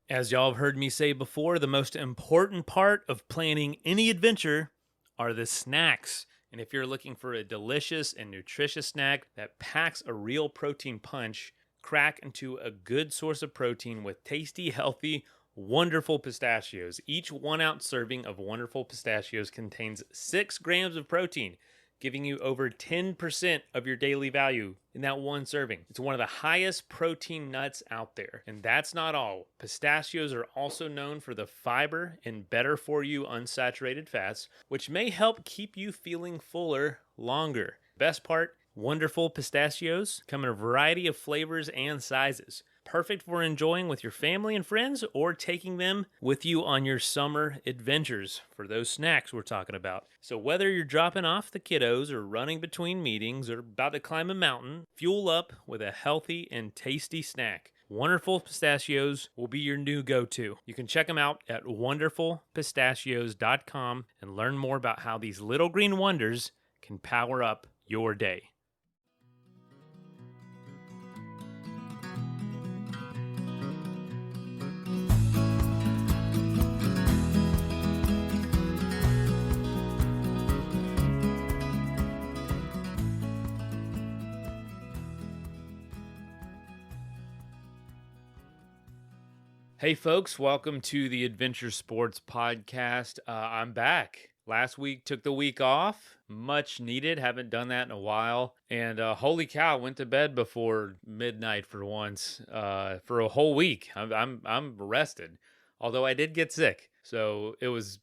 As y'all have heard me say before, the most important part of planning any adventure are the snacks. And if you're looking for a delicious and nutritious snack that packs a real protein punch, crack into a good source of protein with tasty, healthy, wonderful pistachios. Each 1 ounce serving of wonderful pistachios contains 6 grams of protein, giving you over 10% of your daily value in that one serving. It's one of the highest protein nuts out there. And that's not all. Pistachios are also known for the fiber and better for you unsaturated fats, which may help keep you feeling fuller longer. Best part, wonderful pistachios come in a variety of flavors and sizes. Perfect for enjoying with your family and friends or taking them with you on your summer adventures for those snacks we're talking about. So whether you're dropping off the kiddos or running between meetings or about to climb a mountain, fuel up with a healthy and tasty snack. Wonderful Pistachios will be your new go-to. You can check them out at wonderfulpistachios.com and learn more about how these little green wonders can power up your day. Hey folks, welcome to the Adventure Sports Podcast. I'm back. Last week took the week off, much needed. Haven't done that in a while. And holy cow, went to bed before midnight for once for a whole week. I'm rested, although I did get sick. So it was,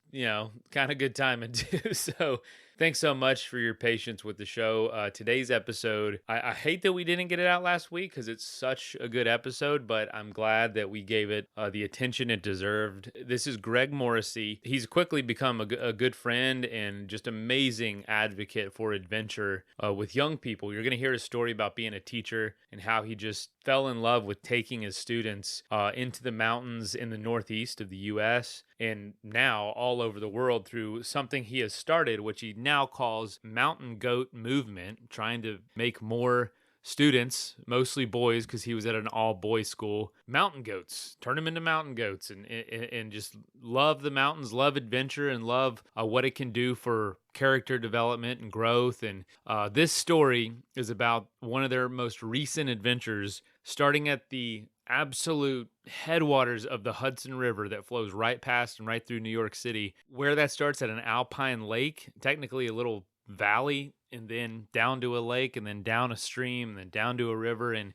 kind of good timing too. So thanks so much for your patience with the show. Today's episode, I hate that we didn't get it out last week because it's such a good episode, but I'm glad that we gave it the attention it deserved. This is Greg Morrissey. He's quickly become a good friend and just amazing advocate for adventure with young people. You're going to hear a story about being a teacher and how he just fell in love with taking his students into the mountains in the northeast of the U.S. and now all over the world through something he has started, which he now calls Mountain Goat Movement, trying to make more students, mostly boys because he was at an all-boys school, mountain goats, turn them into mountain goats and just love the mountains, love adventure, and love what it can do for character development and growth. And this story is about one of their most recent adventures, starting at the absolute headwaters of the Hudson River that flows right past and right through New York City, where that starts at an alpine lake, technically a little valley, and then down to a lake, and then down a stream, and then down to a river. And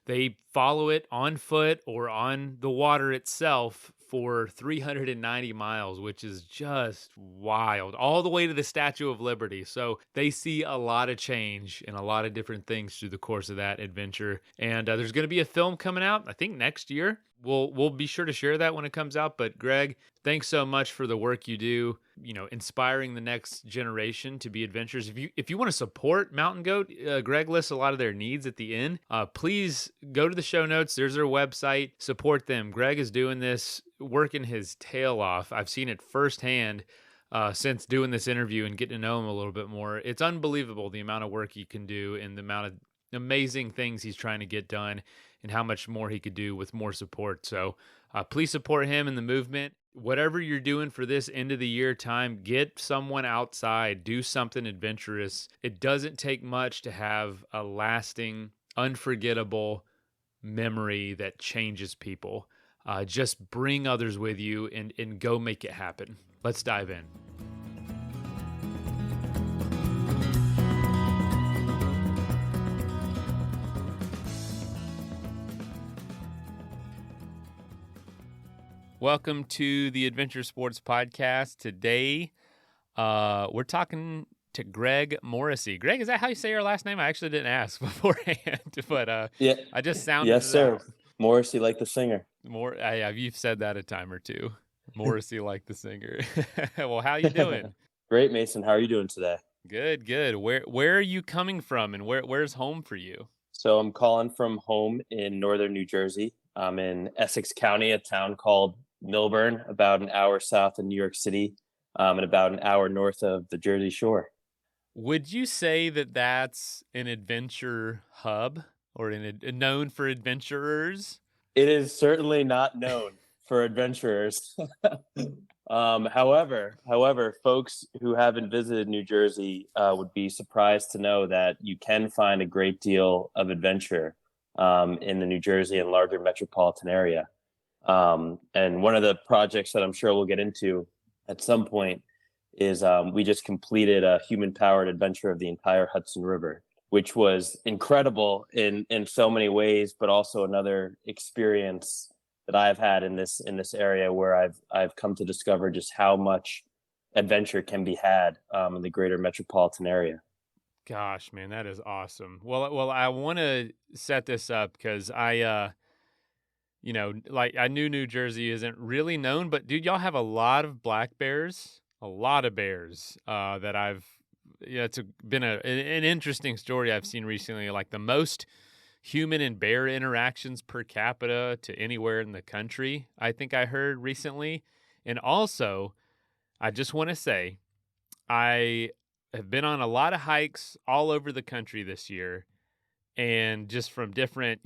they follow it on foot or on the water itself for 390 miles, which is just wild, all the way to the Statue of Liberty. So they see a lot of change and a lot of different things through the course of that adventure. And there's going to be a film coming out, I think next year. We'll be sure to share that when it comes out. But Greg, thanks so much for the work you do, inspiring the next generation to be adventurers. If you want to support Mountain Goat, Greg lists a lot of their needs at the end. Please go to the show notes. There's their website. Support them. Greg is doing this, working his tail off. I've seen it firsthand since doing this interview and getting to know him a little bit more. It's unbelievable the amount of work he can do and the amount of amazing things he's trying to get done and how much more he could do with more support. So please support him in the movement. Whatever you're doing for this end of the year time, get someone outside, do something adventurous. It doesn't take much to have a lasting, unforgettable memory that changes people. Just bring others with you and go make it happen. Let's dive in. Welcome to the Adventure Sports Podcast. Today, we're talking to Greg Morrissey. Greg, is that how you say your last name? I actually didn't ask beforehand, but yeah, I just sounded yes, sir. out. Morrissey, like the singer. You've said that a time or two. Morrissey, like the singer. Well, how you doing? Great, Mason. How are you doing today? Good. Where are you coming from, and where's home for you? So I'm calling from home in northern New Jersey. I'm in Essex County, a town called Milburn, about an hour south of New York City, and about an hour north of the Jersey Shore. Would you say that that's an adventure hub or known for adventurers? It is certainly not known for adventurers. However, folks who haven't visited New Jersey would be surprised to know that you can find a great deal of adventure in the New Jersey and larger metropolitan area. And one of the projects that I'm sure we'll get into at some point is we just completed a human-powered adventure of the entire Hudson River, which was incredible in so many ways, but also another experience that I've had in this area where I've come to discover just how much adventure can be had in the greater metropolitan area. Gosh, man, that is awesome. Well, I want to set this up because like I knew New Jersey isn't really known, but dude, y'all have a lot of black bears, a lot of bears that it's been an interesting story I've seen recently, like the most human and bear interactions per capita to anywhere in the country, I think I heard recently. And also, I just want to say, I have been on a lot of hikes all over the country this year, and just from different,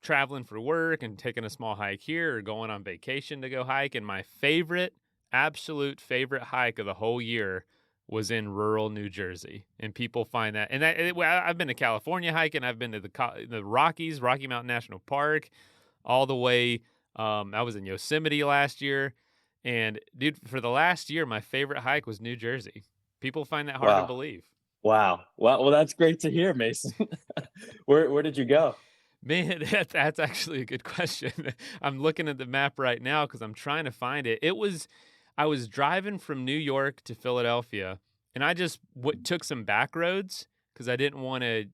traveling for work and taking a small hike here or going on vacation to go hike. And my absolute favorite hike of the whole year was in rural New Jersey. And people find that, and I've been to California hiking, I've been to the Rockies, Rocky Mountain National Park, all the way. I was in Yosemite last year, and dude, for the last year, my favorite hike was New Jersey. People find that hard to believe. Wow. Well, that's great to hear, Mason. Where did you go? Man, that's actually a good question. I'm looking at the map right now because I'm trying to find it. I was driving from New York to Philadelphia, and I just took some back roads because I didn't want to.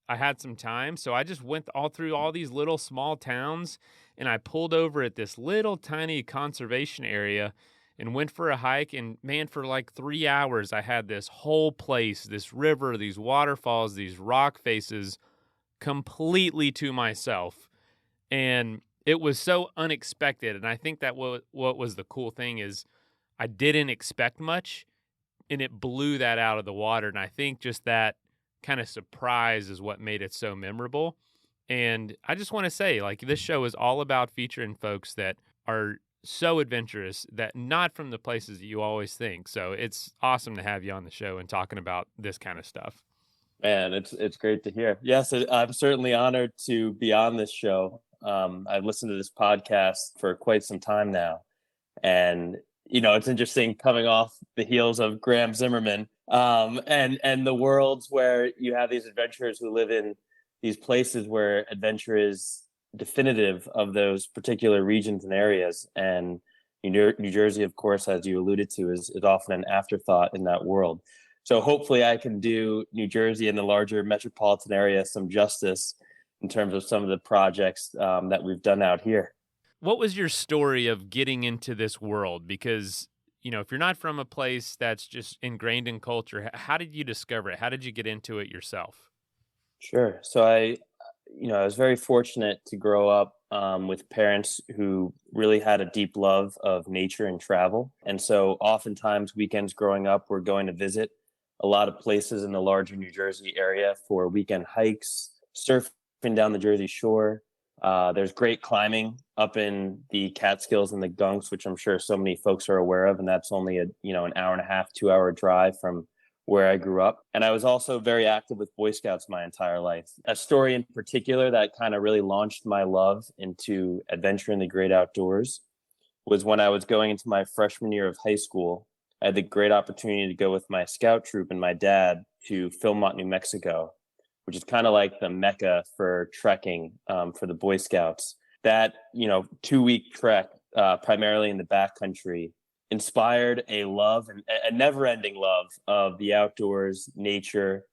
I had some time, so I just went all through all these little small towns, and I pulled over at this little tiny conservation area and went for a hike. And man, for like 3 hours, I had this whole place, this river, these waterfalls, these rock faces completely to myself. And it was so unexpected. And I think that what was the cool thing is I didn't expect much, and it blew that out of the water. And I think just that kind of surprise is what made it so memorable. And I just want to say, like, this show is all about featuring folks that are so adventurous, that not from the places that you always think. So it's awesome to have you on the show and talking about this kind of stuff. Man, it's great to hear. Yes, I'm certainly honored to be on this show. I've listened to this podcast for quite some time now, and it's interesting coming off the heels of Graham Zimmerman, and the worlds where you have these adventurers who live in these places where adventure is definitive of those particular regions and areas. And New Jersey, of course, as you alluded to, is often an afterthought in that world. So hopefully I can do New Jersey and the larger metropolitan area some justice in terms of some of the projects that we've done out here. What was your story of getting into this world? Because, if you're not from a place that's just ingrained in culture, how did you discover it? How did you get into it yourself? Sure. So I was very fortunate to grow up with parents who really had a deep love of nature and travel. And so oftentimes weekends growing up, we're going to visit a lot of places in the larger New Jersey area for weekend hikes, surfing down the Jersey Shore. There's great climbing up in the Catskills and the Gunks, which I'm sure so many folks are aware of. And that's only an hour and a half, 2 hour drive from where I grew up. And I was also very active with Boy Scouts my entire life. A story in particular that kind of really launched my love into adventure in the great outdoors was when I was going into my freshman year of high school. I had the great opportunity to go with my scout troop and my dad to Philmont, New Mexico, which is kind of like the mecca for trekking for the Boy Scouts. That 2-week trek, primarily in the backcountry, inspired a love, and a never-ending love of the outdoors, nature,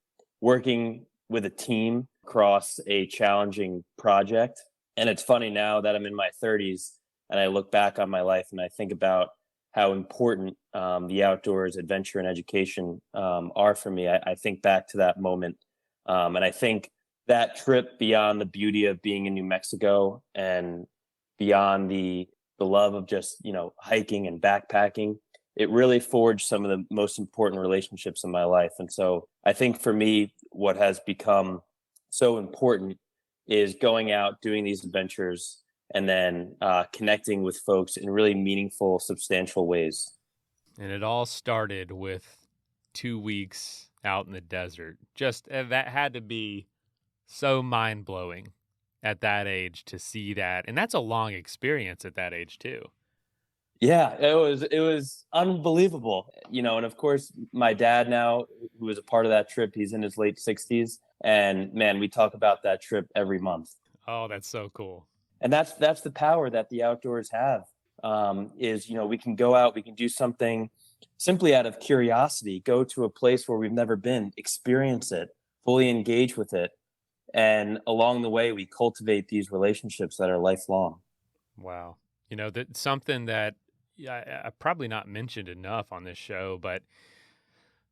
working with a team across a challenging project. And it's funny now that I'm in my 30s and I look back on my life and I think about how important the outdoors, adventure, and education are for me. I think back to that moment. And I think that trip, beyond the beauty of being in New Mexico and beyond the love of just, hiking and backpacking, it really forged some of the most important relationships in my life. And so I think for me, what has become so important is going out, doing these adventures, and then connecting with folks in really meaningful, substantial ways. And it all started with 2 weeks out in the desert. Just that had to be so mind blowing at that age to see that. And that's a long experience at that age, too. Yeah, it was unbelievable, and of course, my dad now, who was a part of that trip, he's in his late 60s, and man, we talk about that trip every month. Oh, that's so cool. And that's the power that the outdoors have. Is we can go out, we can do something simply out of curiosity, go to a place where we've never been, experience it, fully engage with it, and along the way, we cultivate these relationships that are lifelong. Wow. That's something that I probably not mentioned enough on this show, but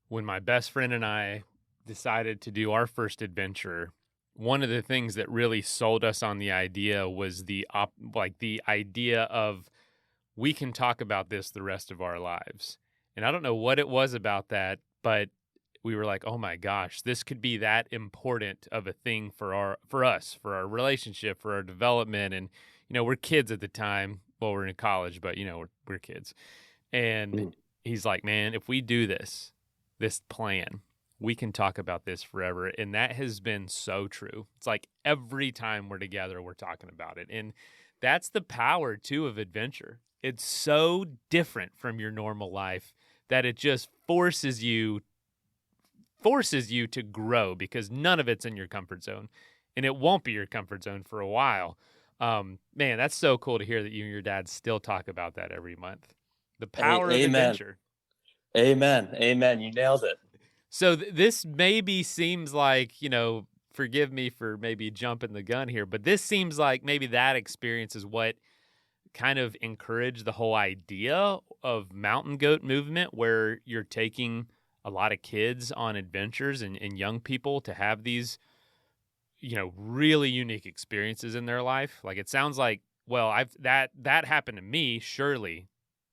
when my best friend and I decided to do our first adventure, one of the things that really sold us on the idea was the idea of we can talk about this the rest of our lives. And I don't know what it was about that, but we were like, "Oh my gosh, this could be that important of a thing for us, for our relationship, for our development." And we're kids at the time. Well, we're in college, but we're kids. And he's like, "Man, if we do this plan, we can talk about this forever." And that has been so true. It's like every time we're together, we're talking about it. And that's the power too of adventure. It's so different from your normal life that it just forces you to grow, because none of it's in your comfort zone, and it won't be your comfort zone for a while. Man, that's so cool to hear that you and your dad still talk about that every month. The power of Amen. adventure. Amen. Amen. You nailed it. So this maybe seems like, forgive me for maybe jumping the gun here, but this seems like maybe that experience is what kind of encouraged the whole idea of mountain goat movement, where you're taking a lot of kids on adventures and young people to have these, really unique experiences in their life. Like, it sounds like, well, that happened to me. Surely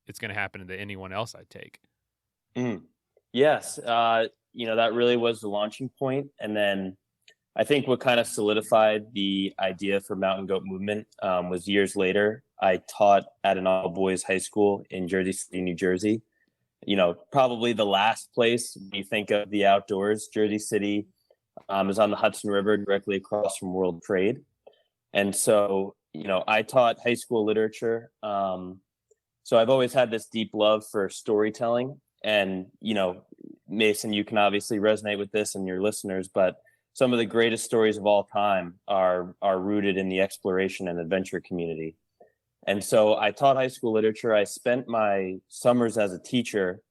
it's going to happen to anyone else I take. Yes. That really was the launching point. And then I think what kind of solidified the idea for mountain goat movement was years later. I taught at an all boys high school in Jersey City, New Jersey. Probably the last place when you think of the outdoors. Jersey City is on the Hudson River, directly across from World Trade. And so, I taught high school literature. So I've always had this deep love for storytelling. And, Mason, you can obviously resonate with this and your listeners, but some of the greatest stories of all time are rooted in the exploration and adventure community. And so I taught high school literature. I spent my summers as a teacher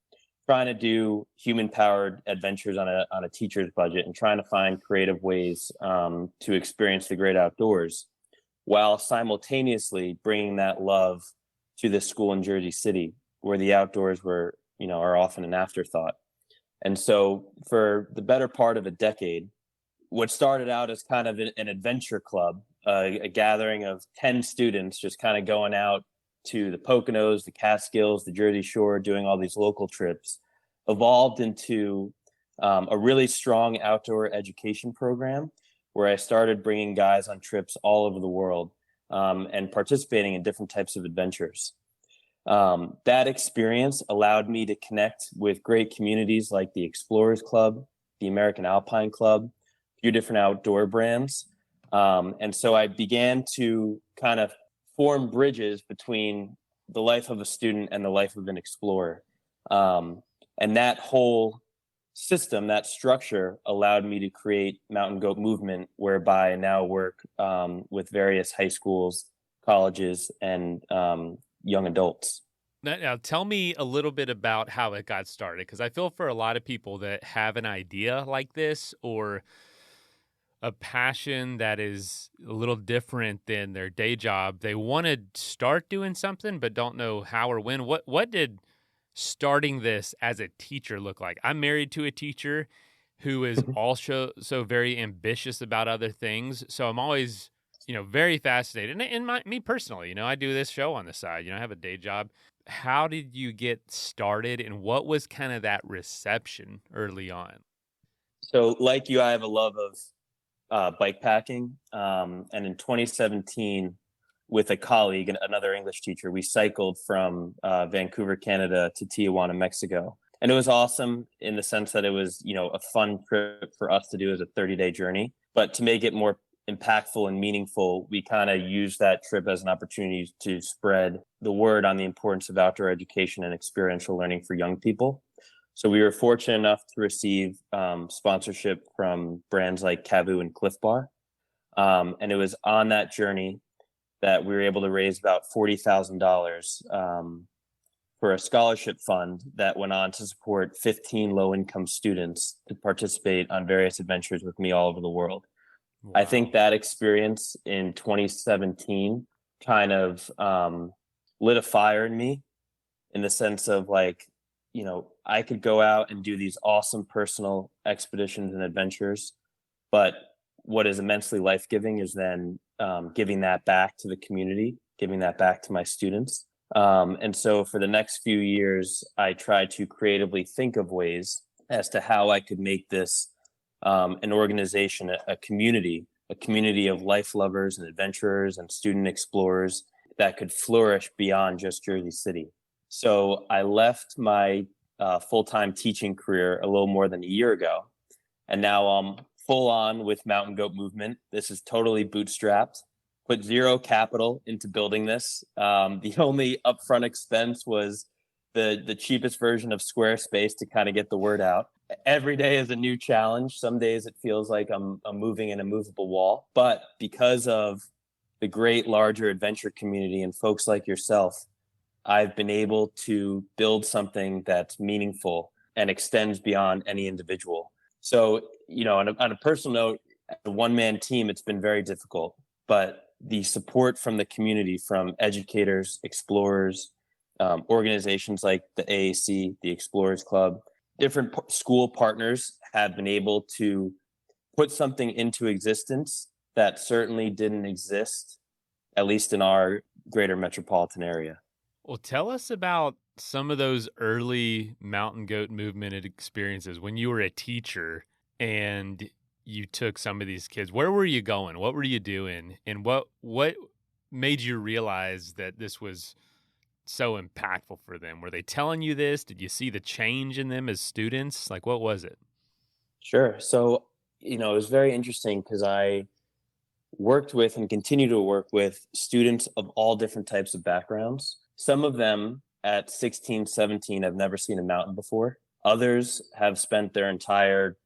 trying to do human-powered adventures on a teacher's budget and trying to find creative ways to experience the great outdoors, while simultaneously bringing that love to this school in Jersey City, where the outdoors are often an afterthought. And so for the better part of a decade, what started out as kind of an adventure club, a gathering of 10 students just kind of going out to the Poconos, the Catskills, the Jersey Shore, doing all these local trips, evolved into a really strong outdoor education program where I started bringing guys on trips all over the world and participating in different types of adventures. That experience allowed me to connect with great communities like the Explorers Club, the American Alpine Club, a few different outdoor brands. And so I began to kind of form bridges between the life of a student and the life of an explorer. And that whole system, that structure, allowed me to create Mountain Goat Movement, whereby I now work with various high schools, colleges, and young adults. Now, tell me a little bit about how it got started, because I feel for a lot of people that have an idea like this or a passion that is a little different than their day job, they want to start doing something but don't know how or when. What did starting this as a teacher look like? I'm married to a teacher who is also so very ambitious about other things. So I'm always, very fascinated. And me personally, I do this show on the side, I have a day job. How did you get started, and what was kind of that reception early on? So like you, I have a love of bike packing. And in 2017, with a colleague and another English teacher. We cycled from Vancouver, Canada to Tijuana, Mexico. And it was awesome in the sense that it was, a fun trip for us to do as a 30-day journey. But to make it more impactful and meaningful, we kind of used that trip as an opportunity to spread the word on the importance of outdoor education and experiential learning for young people. So we were fortunate enough to receive sponsorship from brands like Cabu and Cliff Bar. And it was on that journey that we were able to raise about $40,000 for a scholarship fund that went on to support 15 low-income students to participate on various adventures with me all over the world. Wow. I think that experience in 2017 kind of lit a fire in me, in the sense of I could go out and do these awesome personal expeditions and adventures, but what is immensely life-giving is then giving that back to the community, giving that back to my students. And so for the next few years, I tried to creatively think of ways as to how I could make this an organization, a community of life lovers and adventurers and student explorers that could flourish beyond just Jersey City. So I left my full-time teaching career a little more than a year ago, and now I'm full on with Mountain Goat Movement. This is totally bootstrapped. Put zero capital into building this. The only upfront expense was the cheapest version of Squarespace to kind of get the word out. Every day is a new challenge. Some days it feels like I'm moving an immovable wall. But because of the great larger adventure community and folks like yourself, I've been able to build something that's meaningful and extends beyond any individual. So, on a personal note, as a one-man team, it's been very difficult. But the support from the community, from educators, explorers, organizations like the AAC, the Explorers Club, different school partners have been able to put something into existence that certainly didn't exist, at least in our greater metropolitan area. Well, tell us about some of those early Mountain Goat Movement experiences when you were a teacher and you took some of these kids. Where were you going? What were you doing? And what made you realize that this was so impactful for them? Were they telling you this? Did you see the change in them as students? What was it? Sure. So, it was very interesting because I worked with and continue to work with students of all different types of backgrounds. Some of them at 16, 17 have never seen a mountain before. Others have spent their entire,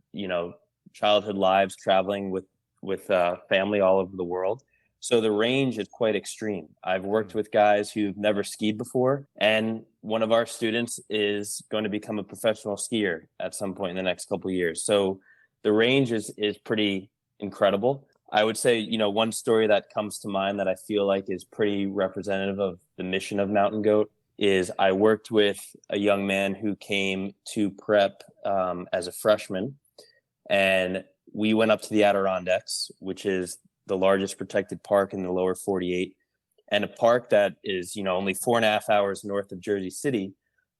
childhood lives traveling with family all over the world. So the range is quite extreme. I've worked with guys who've never skied before, and one of our students is going to become a professional skier at some point in the next couple of years. So the range is pretty incredible. I would say, one story that comes to mind that I feel like is pretty representative of the mission of Mountain Goat is I worked with a young man who came to prep as a freshman, and we went up to the Adirondacks, which is the largest protected park in the lower 48, and a park that is, only 4.5 hours north of Jersey City.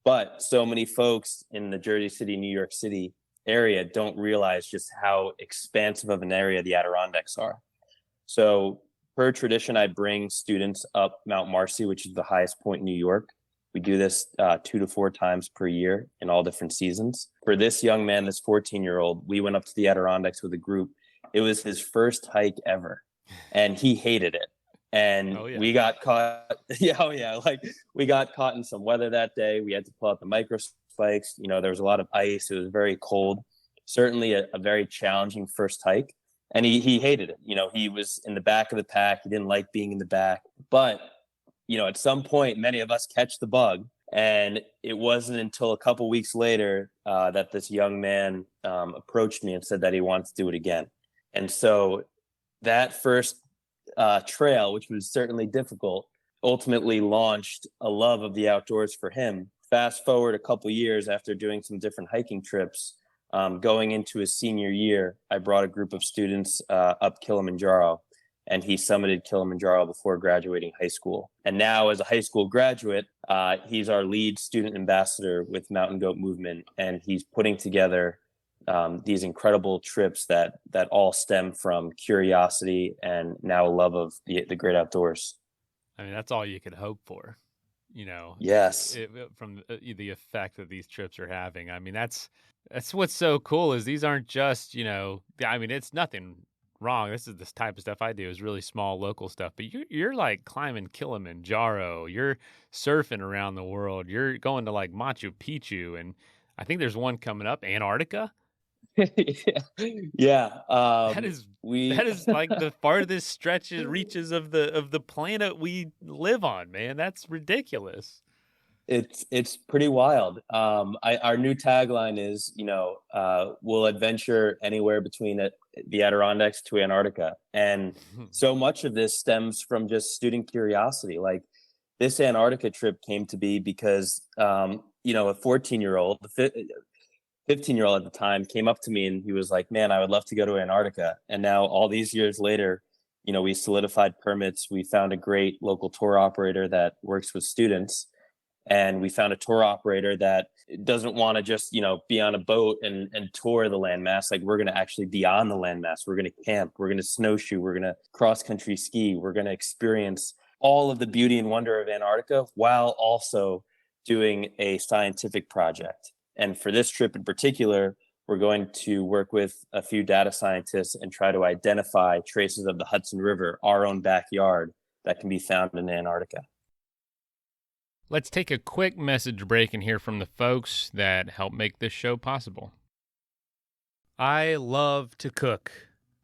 But so many folks in the Jersey City, New York City area don't realize just how expansive of an area the Adirondacks are. So per tradition, I bring students up Mount Morrissey, which is the highest point in New York. We do this 2 to 4 times per year in all different seasons. For this young man, this 14-year-old, we went up to the Adirondacks with a group. It was his first hike ever, and he hated it. And we got caught. We got caught in some weather that day. We had to pull out the micro spikes. There was a lot of ice. It was very cold. Certainly a very challenging first hike. And he hated it. He was in the back of the pack. He didn't like being in the back. But at some point, many of us catch the bug. And it wasn't until a couple weeks later that this young man approached me and said that he wants to do it again. And so that first trail, which was certainly difficult, ultimately launched a love of the outdoors for him. Fast forward a couple years after doing some different hiking trips, going into his senior year, I brought a group of students up Kilimanjaro, and he summited Kilimanjaro before graduating high school. And now as a high school graduate, he's our lead student ambassador with Mountain Goat Movement, and he's putting together these incredible trips that all stem from curiosity and now a love of the great outdoors. I mean, that's all you could hope for, you know, Yes. from the effect that these trips are having. I mean, that's what's so cool is these aren't just, I mean, it's nothing wrong. This type of stuff I do is really small local stuff, but you're like climbing Kilimanjaro, you're surfing around the world, you're going to like Machu Picchu, and I think there's one coming up, Antarctica. Yeah. That is We that is like the farthest stretches reaches of the planet we live on, man. That's ridiculous. it's pretty wild. Our new tagline is, we'll adventure anywhere between the Adirondacks to Antarctica. And so much of this stems from just student curiosity. Like this Antarctica trip came to be because, a 14-year-old, 15-year-old at the time came up to me and he was like, man, I would love to go to Antarctica. And now all these years later, we solidified permits. We found a great local tour operator that works with students. And we found a tour operator that doesn't want to just, be on a boat and tour the landmass. Like we're going to actually be on the landmass. We're going to camp. We're going to snowshoe. We're going to cross country ski. We're going to experience all of the beauty and wonder of Antarctica while also doing a scientific project. And for this trip in particular, we're going to work with a few data scientists and try to identify traces of the Hudson River, our own backyard, that can be found in Antarctica. Let's take a quick message break and hear from the folks that help make this show possible. I love to cook.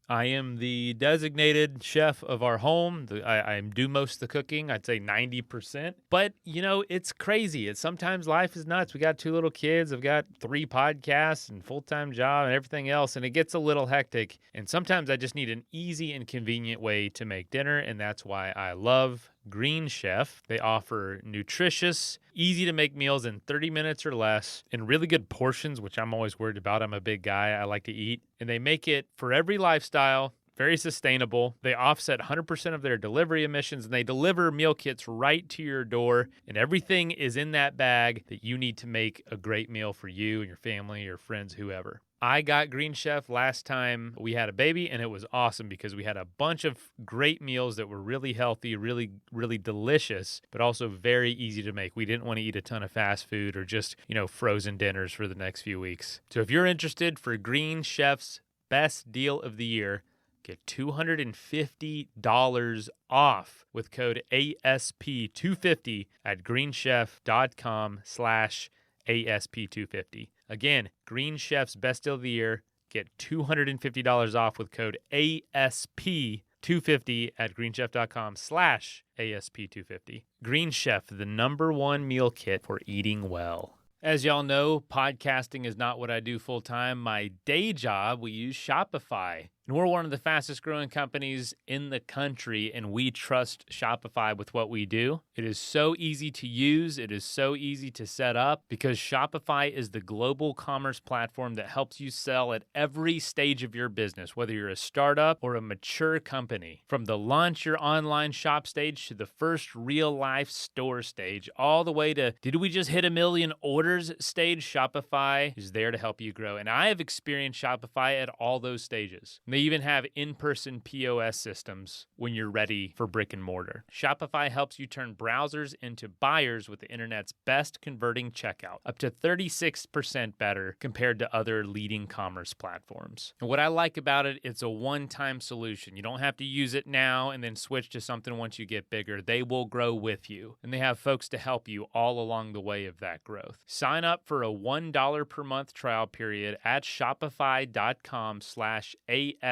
I am the designated chef of our home. I do most of the cooking. I'd say 90%. But, it's crazy. Sometimes life is nuts. We got 2 little kids. I've got 3 podcasts and full-time job and everything else. And it gets a little hectic. And sometimes I just need an easy and convenient way to make dinner. And that's why I love Green Chef. They offer nutritious, easy to make meals in 30 minutes or less in really good portions, which I'm always worried about. I'm a big guy. I like to eat. And they make it for every lifestyle, very sustainable. They offset 100% of their delivery emissions, and they deliver meal kits right to your door. And everything is in that bag that you need to make a great meal for you and your family, your friends, whoever. I got Green Chef last time we had a baby, and it was awesome because we had a bunch of great meals that were really healthy, really, really delicious, but also very easy to make. We didn't want to eat a ton of fast food or just, frozen dinners for the next few weeks. So if you're interested for Green Chef's best deal of the year, get $250 off with code ASP250 at greenchef.com/ASP250. Again, Green Chef's best deal of the year. Get $250 off with code ASP250 at greenchef.com/ASP250. Green Chef, the #1 meal kit for eating well. As y'all know, podcasting is not what I do full time. My day job, we use Shopify. And we're one of the fastest growing companies in the country, and we trust Shopify with what we do. It is so easy to use. It is so easy to set up because Shopify is the global commerce platform that helps you sell at every stage of your business, whether you're a startup or a mature company. From the launch your online shop stage to the first real life store stage, all the way to did we just hit 1 million orders stage, Shopify is there to help you grow. And I have experienced Shopify at all those stages. They even have in-person POS systems when you're ready for brick and mortar. Shopify helps you turn browsers into buyers with the internet's best converting checkout, up to 36% better compared to other leading commerce platforms. And what I like about it, it's a one-time solution. You don't have to use it now and then switch to something once you get bigger. They will grow with you, and they have folks to help you all along the way of that growth. Sign up for a $1 per month trial period at shopify.com/ASP,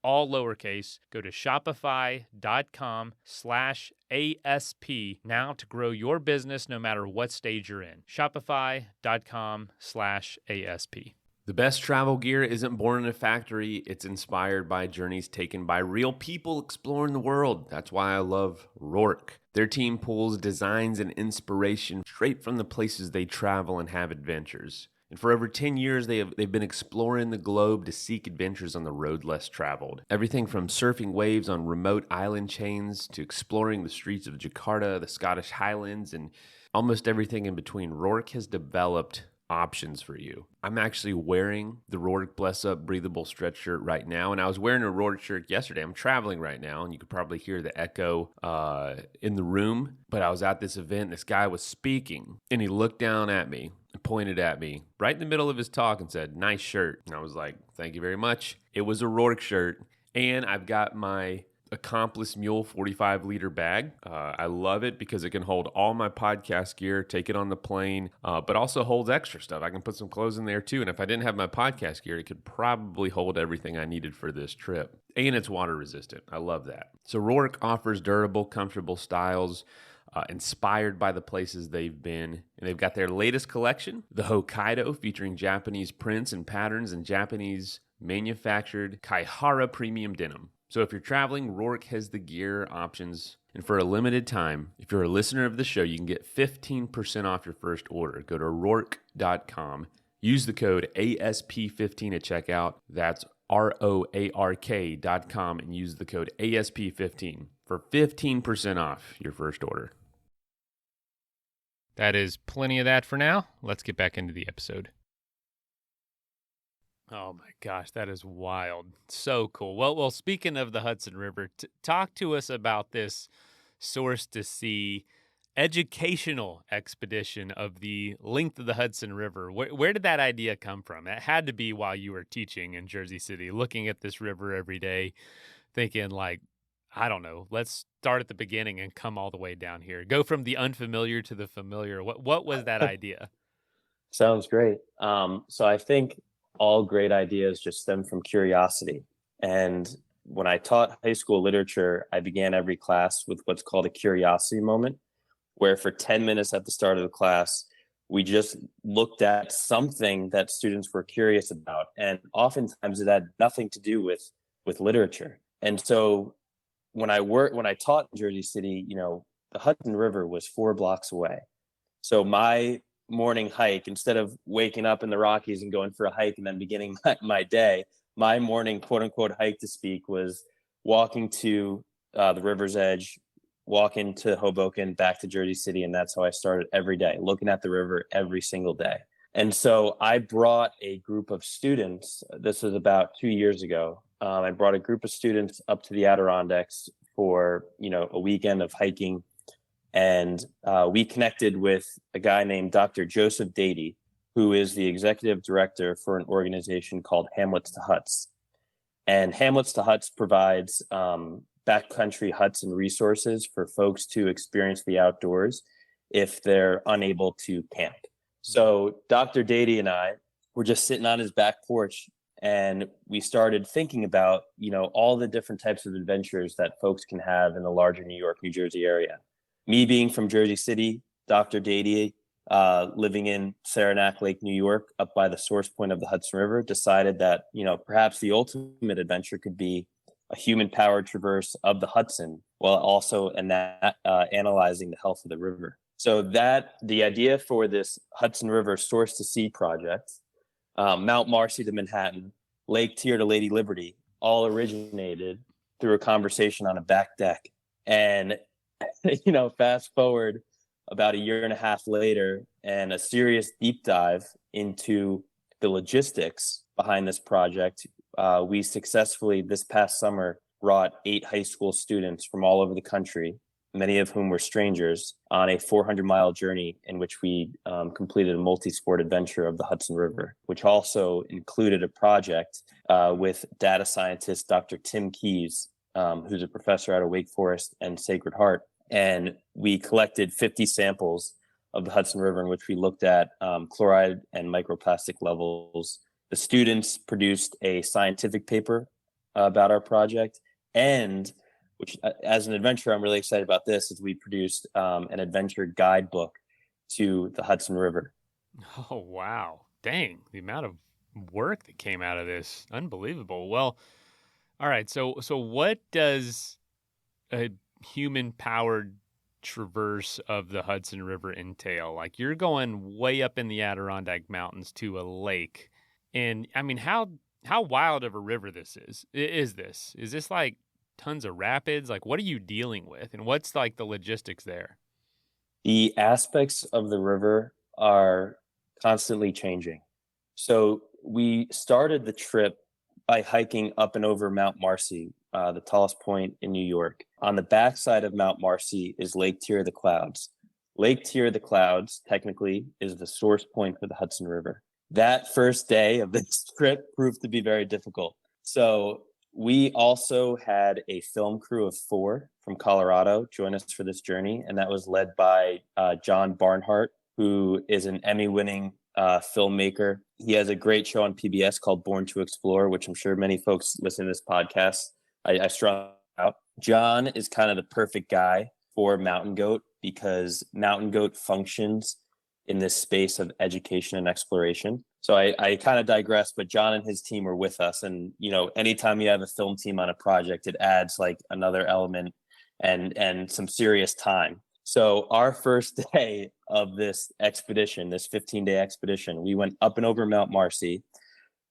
all lowercase. Go to shopify.com/ASP now to grow your business no matter what stage you're in. Shopify.com/ASP. The best travel gear isn't born in a factory. It's inspired by journeys taken by real people exploring the world. That's why I love Rourke. Their team pulls designs and inspiration straight from the places they travel and have adventures. And for over 10 years, they've been exploring the globe to seek adventures on the road less traveled. Everything from surfing waves on remote island chains to exploring the streets of Jakarta, the Scottish Highlands, and almost everything in between. Rourke has developed options for you. I'm actually wearing the Rourke Bless Up breathable stretch shirt right now, and I was wearing a Rourke shirt yesterday. I'm traveling right now, and you could probably hear the echo in the room, but I was at this event. This guy was speaking, and he looked down at me and pointed at me right in the middle of his talk and said, "Nice shirt." And I was like, "Thank you very much." It was a Rourke shirt, and I've got my Accomplice Mule 45-liter bag. I love it because it can hold all my podcast gear, take it on the plane, but also holds extra stuff. I can put some clothes in there too. And if I didn't have my podcast gear, it could probably hold everything I needed for this trip. And it's water resistant. I love that. So Rourke offers durable, comfortable styles inspired by the places they've been. And they've got their latest collection, the Hokkaido, featuring Japanese prints and patterns and Japanese manufactured Kaihara premium denim. So if you're traveling, Rourke has the gear options. And for a limited time, if you're a listener of the show, you can get 15% off your first order. Go to Rourke.com. Use the code ASP15 at checkout. That's ROARK.com and use the code ASP15 for 15% off your first order. That is plenty of that for now. Let's get back into the episode. Oh my gosh, that is wild. So cool. Well, speaking of the Hudson River, talk to us about this Source to Sea educational expedition of the length of the Hudson River. Where did that idea come from? It had to be while you were teaching in Jersey City, looking at this river every day, thinking like, I don't know, let's start at the beginning and come all the way down here. Go from the unfamiliar to the familiar. What was that idea? Sounds great. So I think all great ideas just stem from curiosity. And when I taught high school literature, I began every class with what's called a curiosity moment, where for 10 minutes at the start of the class, we just looked at something that students were curious about. And oftentimes it had nothing to do with literature. And so when I taught in Jersey City, the Hudson River was 4 blocks away. So my morning hike, instead of waking up in the Rockies and going for a hike and then beginning my day, my morning quote unquote hike to speak was walking to the river's edge, walking to Hoboken, back to Jersey City. And that's how I started every day, looking at the river every single day. And so I brought a group of students. This was about 2 years ago. I brought a group of students up to the Adirondacks for, a weekend of hiking. And we connected with a guy named Dr. Joseph Dady, who is the executive director for an organization called Hamlets to Huts. And Hamlets to Huts provides backcountry huts and resources for folks to experience the outdoors if they're unable to camp. So Dr. Dady and I were just sitting on his back porch, and we started thinking about, all the different types of adventures that folks can have in the larger New York, New Jersey area. Me being from Jersey City, Dr. Dady, living in Saranac Lake, New York, up by the source point of the Hudson River, decided that, perhaps the ultimate adventure could be a human-powered traverse of the Hudson, while also analyzing the health of the river. So the idea for this Hudson River Source to Sea project, Mount Morrissey to Manhattan, Lake Tier to Lady Liberty, all originated through a conversation on a back deck. And fast forward about a year and a half later, and a serious deep dive into the logistics behind this project, we successfully this past summer brought 8 high school students from all over the country, many of whom were strangers, on a 400-mile journey in which we completed a multi-sport adventure of the Hudson River, which also included a project with data scientist Dr. Tim Keyes, who's a professor out of Wake Forest and Sacred Heart. And we collected 50 samples of the Hudson River in which we looked at chloride and microplastic levels. The students produced a scientific paper about our project, and which, as an adventurer, I'm really excited about this, is we produced an adventure guidebook to the Hudson River. Oh, wow. Dang, the amount of work that came out of this. Unbelievable. Well, all right. So what does a human-powered traverse of the Hudson River entail? Like, you're going way up in the Adirondack Mountains to a lake. And I mean, how wild of a river this is. Is this like tons of rapids? Like, what are you dealing with? And what's like the logistics there? The aspects of the river are constantly changing. So we started the trip by hiking up and over Mount Morrissey, the tallest point in New York. On the backside of Mount Morrissey is Lake Tier of the Clouds. Lake Tier of the Clouds, technically, is the source point for the Hudson River. That first day of this trip proved to be very difficult. So we also had a film crew of 4 from Colorado join us for this journey, and that was led by John Barnhart, who is an Emmy-winning filmmaker. He has a great show on PBS called Born to Explore, which I'm sure many folks listening to this podcast, I strong out. John is kind of the perfect guy for Mountain Goat because Mountain Goat functions in this space of education and exploration. So I kind of digress, but John and his team were with us. And, anytime you have a film team on a project, it adds like another element and some serious time. So our first day of this expedition, this 15-day expedition, we went up and over Mount Morrissey,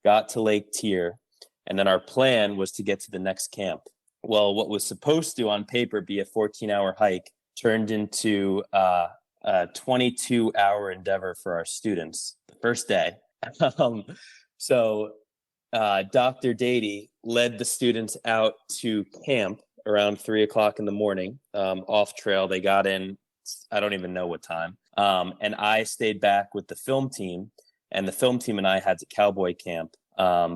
got to Lake Tier, and then our plan was to get to the next camp. Well, what was supposed to on paper be a 14-hour hike turned into a 22-hour endeavor for our students the first day. So Dr. Dady led the students out to camp around 3:00 in the morning, off trail. They got in, I don't even know what time. And I stayed back with the film team, and the film team and I had to cowboy camp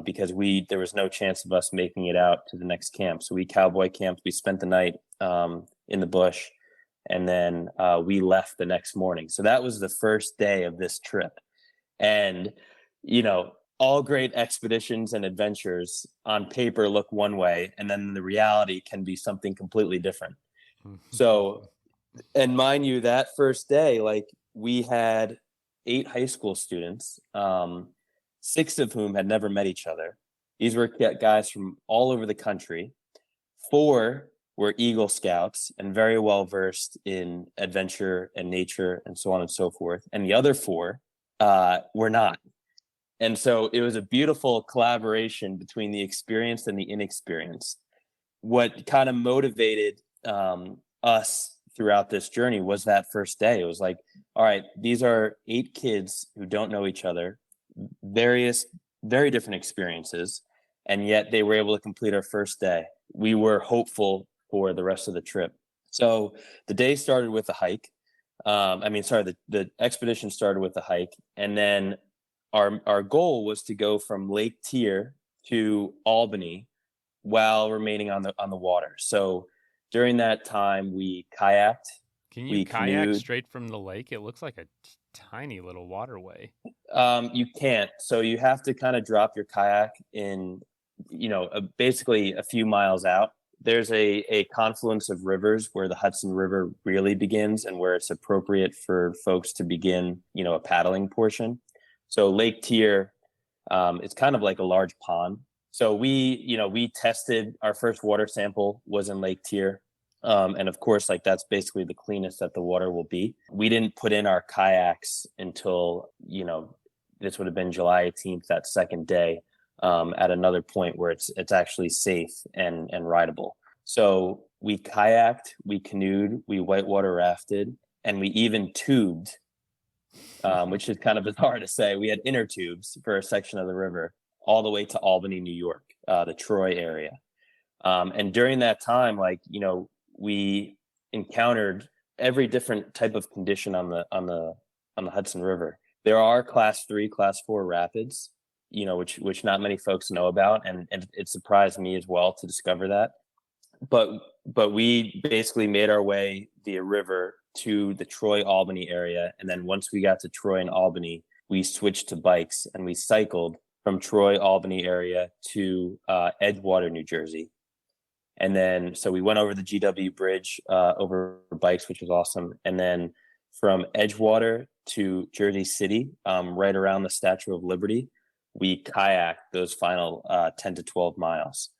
because there was no chance of us making it out to the next camp. So we cowboy camped. We spent the night in the bush, and then we left the next morning. So that was the first day of this trip. And, all great expeditions and adventures on paper look one way, and then the reality can be something completely different. So, and mind you, that first day, like we had 8 high school students, 6 of whom had never met each other. These were guys from all over the country. 4 were Eagle Scouts and very well versed in adventure and nature and so on and so forth. And the other 4 were not. And so it was a beautiful collaboration between the experienced and the inexperienced. What kind of motivated us throughout this journey was that first day. It was like, all right, these are 8 kids who don't know each other, very different experiences, and yet they were able to complete our first day. We were hopeful for the rest of the trip. So the day started with a hike. The expedition started with a hike, and then our goal was to go from Lake Tier to Albany while remaining on the water. So during that time, we kayaked. Can you kayak straight from the lake? It looks like a tiny little waterway. You can't. So you have to kind of drop your kayak in, basically a few miles out. There's a confluence of rivers where the Hudson River really begins and where it's appropriate for folks to begin, a paddling portion. So Lake Tier, it's kind of like a large pond. So we tested our first water sample was in Lake Tier. And of course, like that's basically the cleanest that the water will be. We didn't put in our kayaks until, this would have been July 18th, that second day, at another point where it's actually safe and rideable. So we kayaked, we canoed, we whitewater rafted, and we even tubed, which is kind of bizarre to say. We had inner tubes for a section of the river all the way to Albany, New York, the Troy area. And during that time, we encountered every different type of condition on the Hudson River. There are class 3, class 4 rapids, which not many folks know about. And it surprised me as well to discover that. But we basically made our way via river to the Troy, Albany area. And then once we got to Troy and Albany, we switched to bikes and we cycled from Troy, Albany area to Edgewater, New Jersey. And then, so we went over the GW Bridge over bikes, which was awesome. And then from Edgewater to Jersey City, right around the Statue of Liberty, we kayaked those final 10 to 12 miles.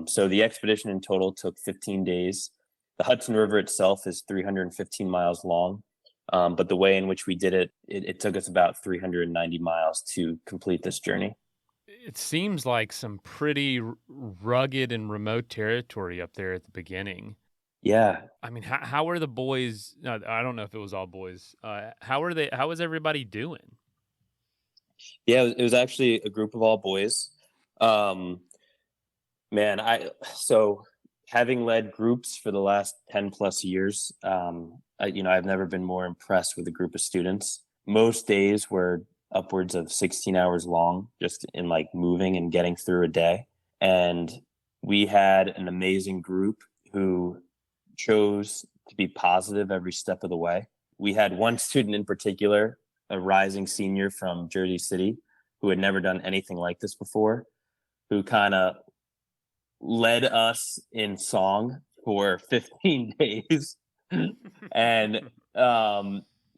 So the expedition in total took 15 days. The Hudson River itself is 315 miles long. But the way in which we did it, it took us about 390 miles to complete this journey. It seems like some pretty rugged and remote territory up there at the beginning. Yeah. I mean, how were the boys? I don't know if it was all boys. How was everybody doing? Yeah, it was actually a group of all boys. Um, Man, so having led groups for the last 10 plus years, I've never been more impressed with a group of students. Most days were upwards of 16 hours long, just in like moving and getting through a day. And we had an amazing group who chose to be positive every step of the way. We had one student in particular, a rising senior from Jersey City, who had never done anything like this before, who kind of led us in song for 15 days. And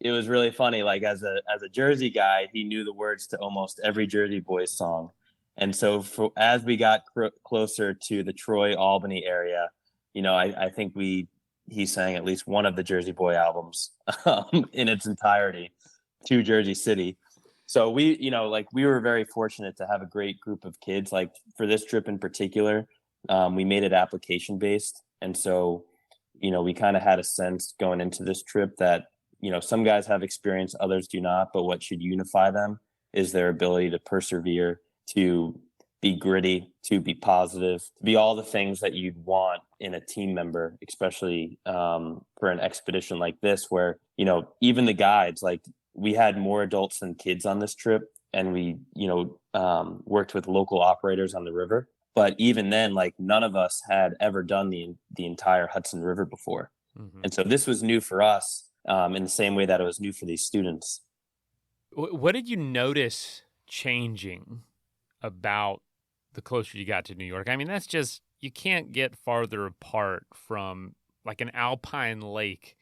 it was really funny. Like as a Jersey guy, he knew the words to almost every Jersey Boys song. And so as we got closer to the Troy Albany area, I think he sang at least one of the Jersey Boy albums in its entirety to Jersey City. So we were very fortunate to have a great group of kids. Like for this trip in particular, we made it application based. And so, we kind of had a sense going into this trip that, some guys have experience, others do not, but what should unify them is their ability to persevere, to be gritty, to be positive, to be all the things that you'd want in a team member, especially for an expedition like this, where, even the guides, like we had more adults than kids on this trip. And we, worked with local operators on the river. But even then, like none of us had ever done the entire Hudson River before. Mm-hmm. And so this was new for us in the same way that it was new for these students. What did you notice changing about the closer you got to New York? I mean, that's just, you can't get farther apart from like an alpine lake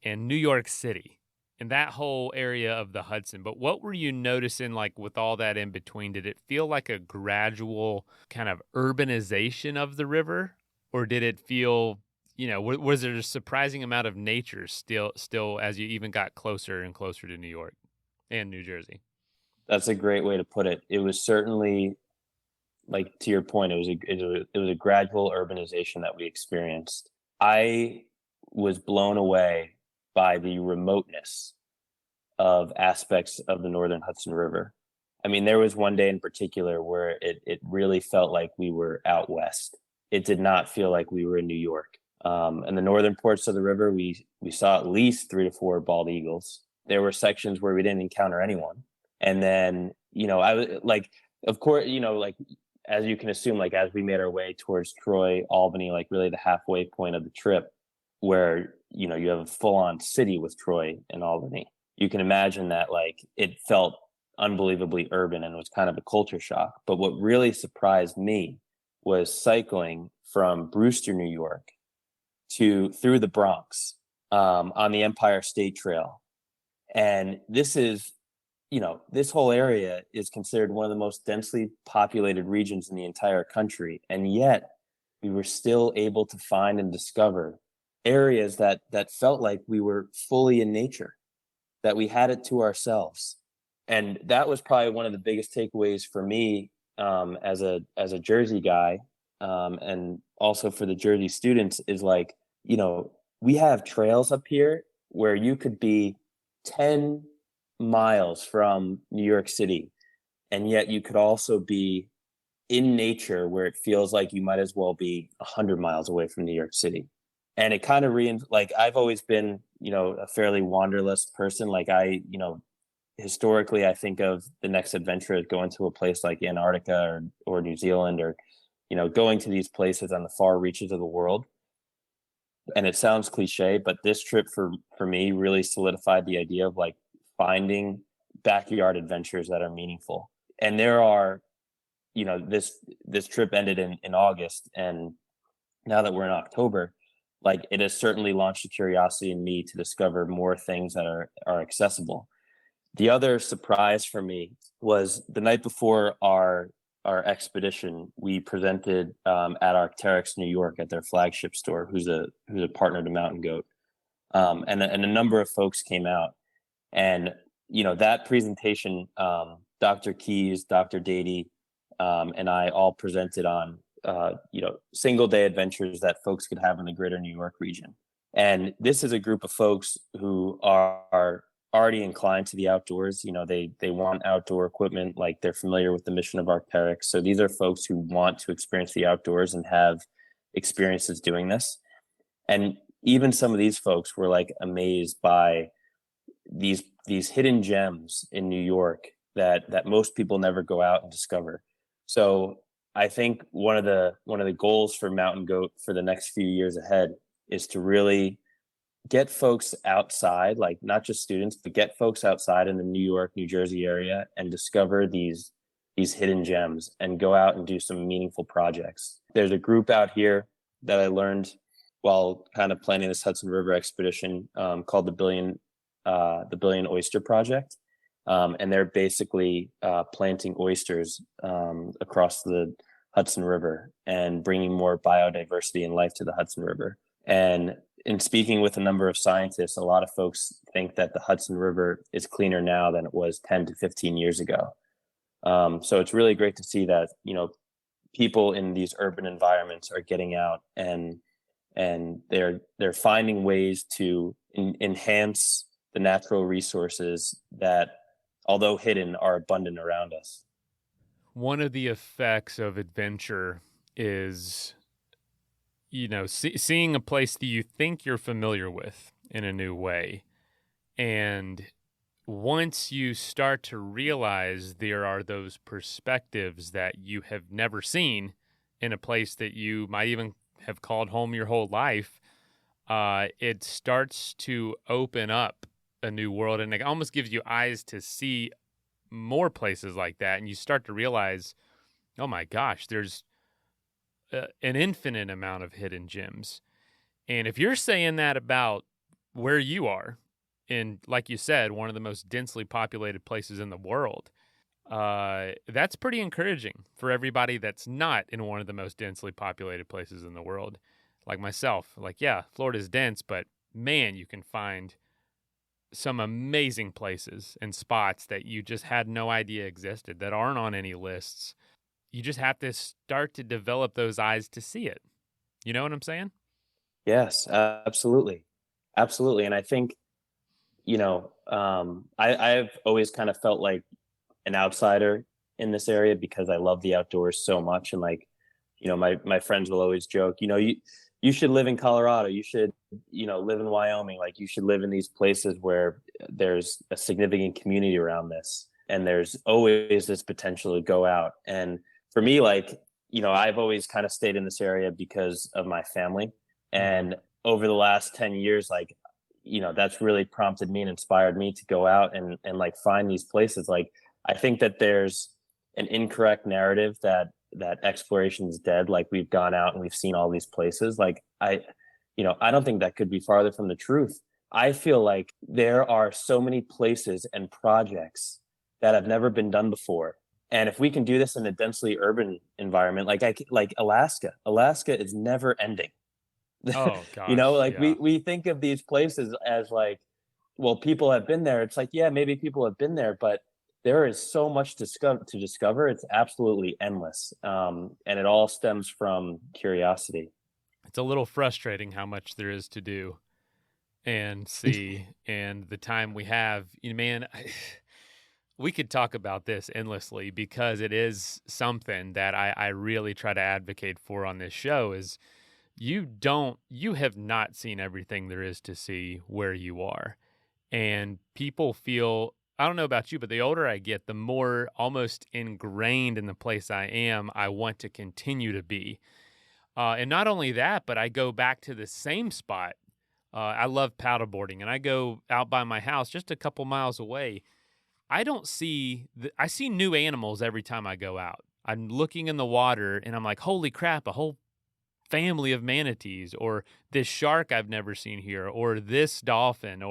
in New York City and that whole area of the Hudson. But what were you noticing, like with all that in between? Did it feel like a gradual kind of urbanization of the river, or did it feel, was there a surprising amount of nature still as you even got closer and closer to New York and New Jersey? That's a great way to put it. It was certainly, like to your point, it was a gradual urbanization that we experienced. I was blown away by the remoteness of aspects of the northern Hudson River. I mean, there was one day in particular where it really felt like we were out west. It did not feel like we were in New York. In the northern ports of the river, we saw at least 3 to 4 bald eagles. There were sections where we didn't encounter anyone. And then, I was like, of course, like as you can assume, like as we made our way towards Troy, Albany, like really the halfway point of the trip, where you have a full-on city with Troy and Albany, you can imagine that like it felt unbelievably urban and was kind of a culture shock. But what really surprised me was cycling from Brewster, New York through the Bronx on the Empire State Trail. And this is, this whole area is considered one of the most densely populated regions in the entire country. And yet we were still able to find and discover areas that felt like we were fully in nature, that we had it to ourselves. And that was probably one of the biggest takeaways for me as a Jersey guy, and also for the Jersey students, is like, we have trails up here where you could be 10 miles from New York City, and yet you could also be in nature where it feels like you might as well be 100 miles away from New York City. And it kind of like I've always been, a fairly wanderlust person. Like historically, I think of the next adventure as going to a place like Antarctica or New Zealand, or, going to these places on the far reaches of the world. And it sounds cliche, but this trip for me really solidified the idea of like finding backyard adventures that are meaningful. And there are, this trip ended in August, and now that we're in October, like it has certainly launched a curiosity in me to discover more things that are accessible. The other surprise for me was the night before our expedition, we presented at Arc'teryx, New York, at their flagship store, who's a partner to Mountain Goat, and a number of folks came out, and that presentation, Dr. Keys, Dr. Dady, and I all presented on single day adventures that folks could have in the greater New York region. And this is a group of folks who are already inclined to the outdoors. They want outdoor equipment, like they're familiar with the mission of Arc'teryx. So these are folks who want to experience the outdoors and have experiences doing this. And even some of these folks were like amazed by these hidden gems in New York that most people never go out and discover. So I think one of the goals for Mountain Goat for the next few years ahead is to really get folks outside, like not just students, but get folks outside in the New York, New Jersey area and discover these hidden gems and go out and do some meaningful projects. There's a group out here that I learned while kind of planning this Hudson River expedition called the Billion Oyster Project. And they're basically planting oysters across the Hudson River and bringing more biodiversity and life to the Hudson River. And in speaking with a number of scientists, a lot of folks think that the Hudson River is cleaner now than it was 10 to 15 years ago. So it's really great to see that, people in these urban environments are getting out and they're finding ways to enhance the natural resources that, although hidden, are abundant around us. One of the effects of adventure is, seeing a place that you think you're familiar with in a new way. And once you start to realize there are those perspectives that you have never seen in a place that you might even have called home your whole life, it starts to open up a new world, and it almost gives you eyes to see more places like that. And you start to realize, oh my gosh, there's an infinite amount of hidden gems. And if you're saying that about where you are in, like you said, one of the most densely populated places in the world, that's pretty encouraging for everybody that's not in one of the most densely populated places in the world, like myself. Like, yeah, Florida's dense, but man, you can find some amazing places and spots that you just had no idea existed, that aren't on any lists. You just have to start to develop those eyes to see it. You know what I'm saying? Yes, absolutely. Absolutely. And I think, I've always kind of felt like an outsider in this area because I love the outdoors so much. And like, my friends will always joke, you should live in Colorado. You should, live in Wyoming. Like you should live in these places where there's a significant community around this. And there's always this potential to go out. And for me, like, I've always kind of stayed in this area because of my family. And over the last 10 years, like, that's really prompted me and inspired me to go out and like find these places. Like, I think that there's an incorrect narrative that exploration is dead. Like we've gone out and we've seen all these places. Like I don't think that could be farther from the truth. I feel like there are so many places and projects that have never been done before. And if we can do this in a densely urban environment, like Alaska is never ending. Oh gosh, yeah. we think of these places as like, well, people have been there. It's like, yeah, maybe people have been there, but there is so much to discover. It's absolutely endless. And it all stems from curiosity. It's a little frustrating how much there is to do and see, and the time we have. Man, we could talk about this endlessly because it is something that I really try to advocate for on this show is you have not seen everything there is to see where you are. And people feel, I don't know about you, but the older I get, the more almost ingrained in the place I am, I want to continue to be. And not only that, but I go back to the same spot. I love paddleboarding, and I go out by my house just a couple miles away. I see new animals every time I go out. I'm looking in the water, and I'm like, holy crap, a whole family of manatees, or this shark I've never seen here, or this dolphin,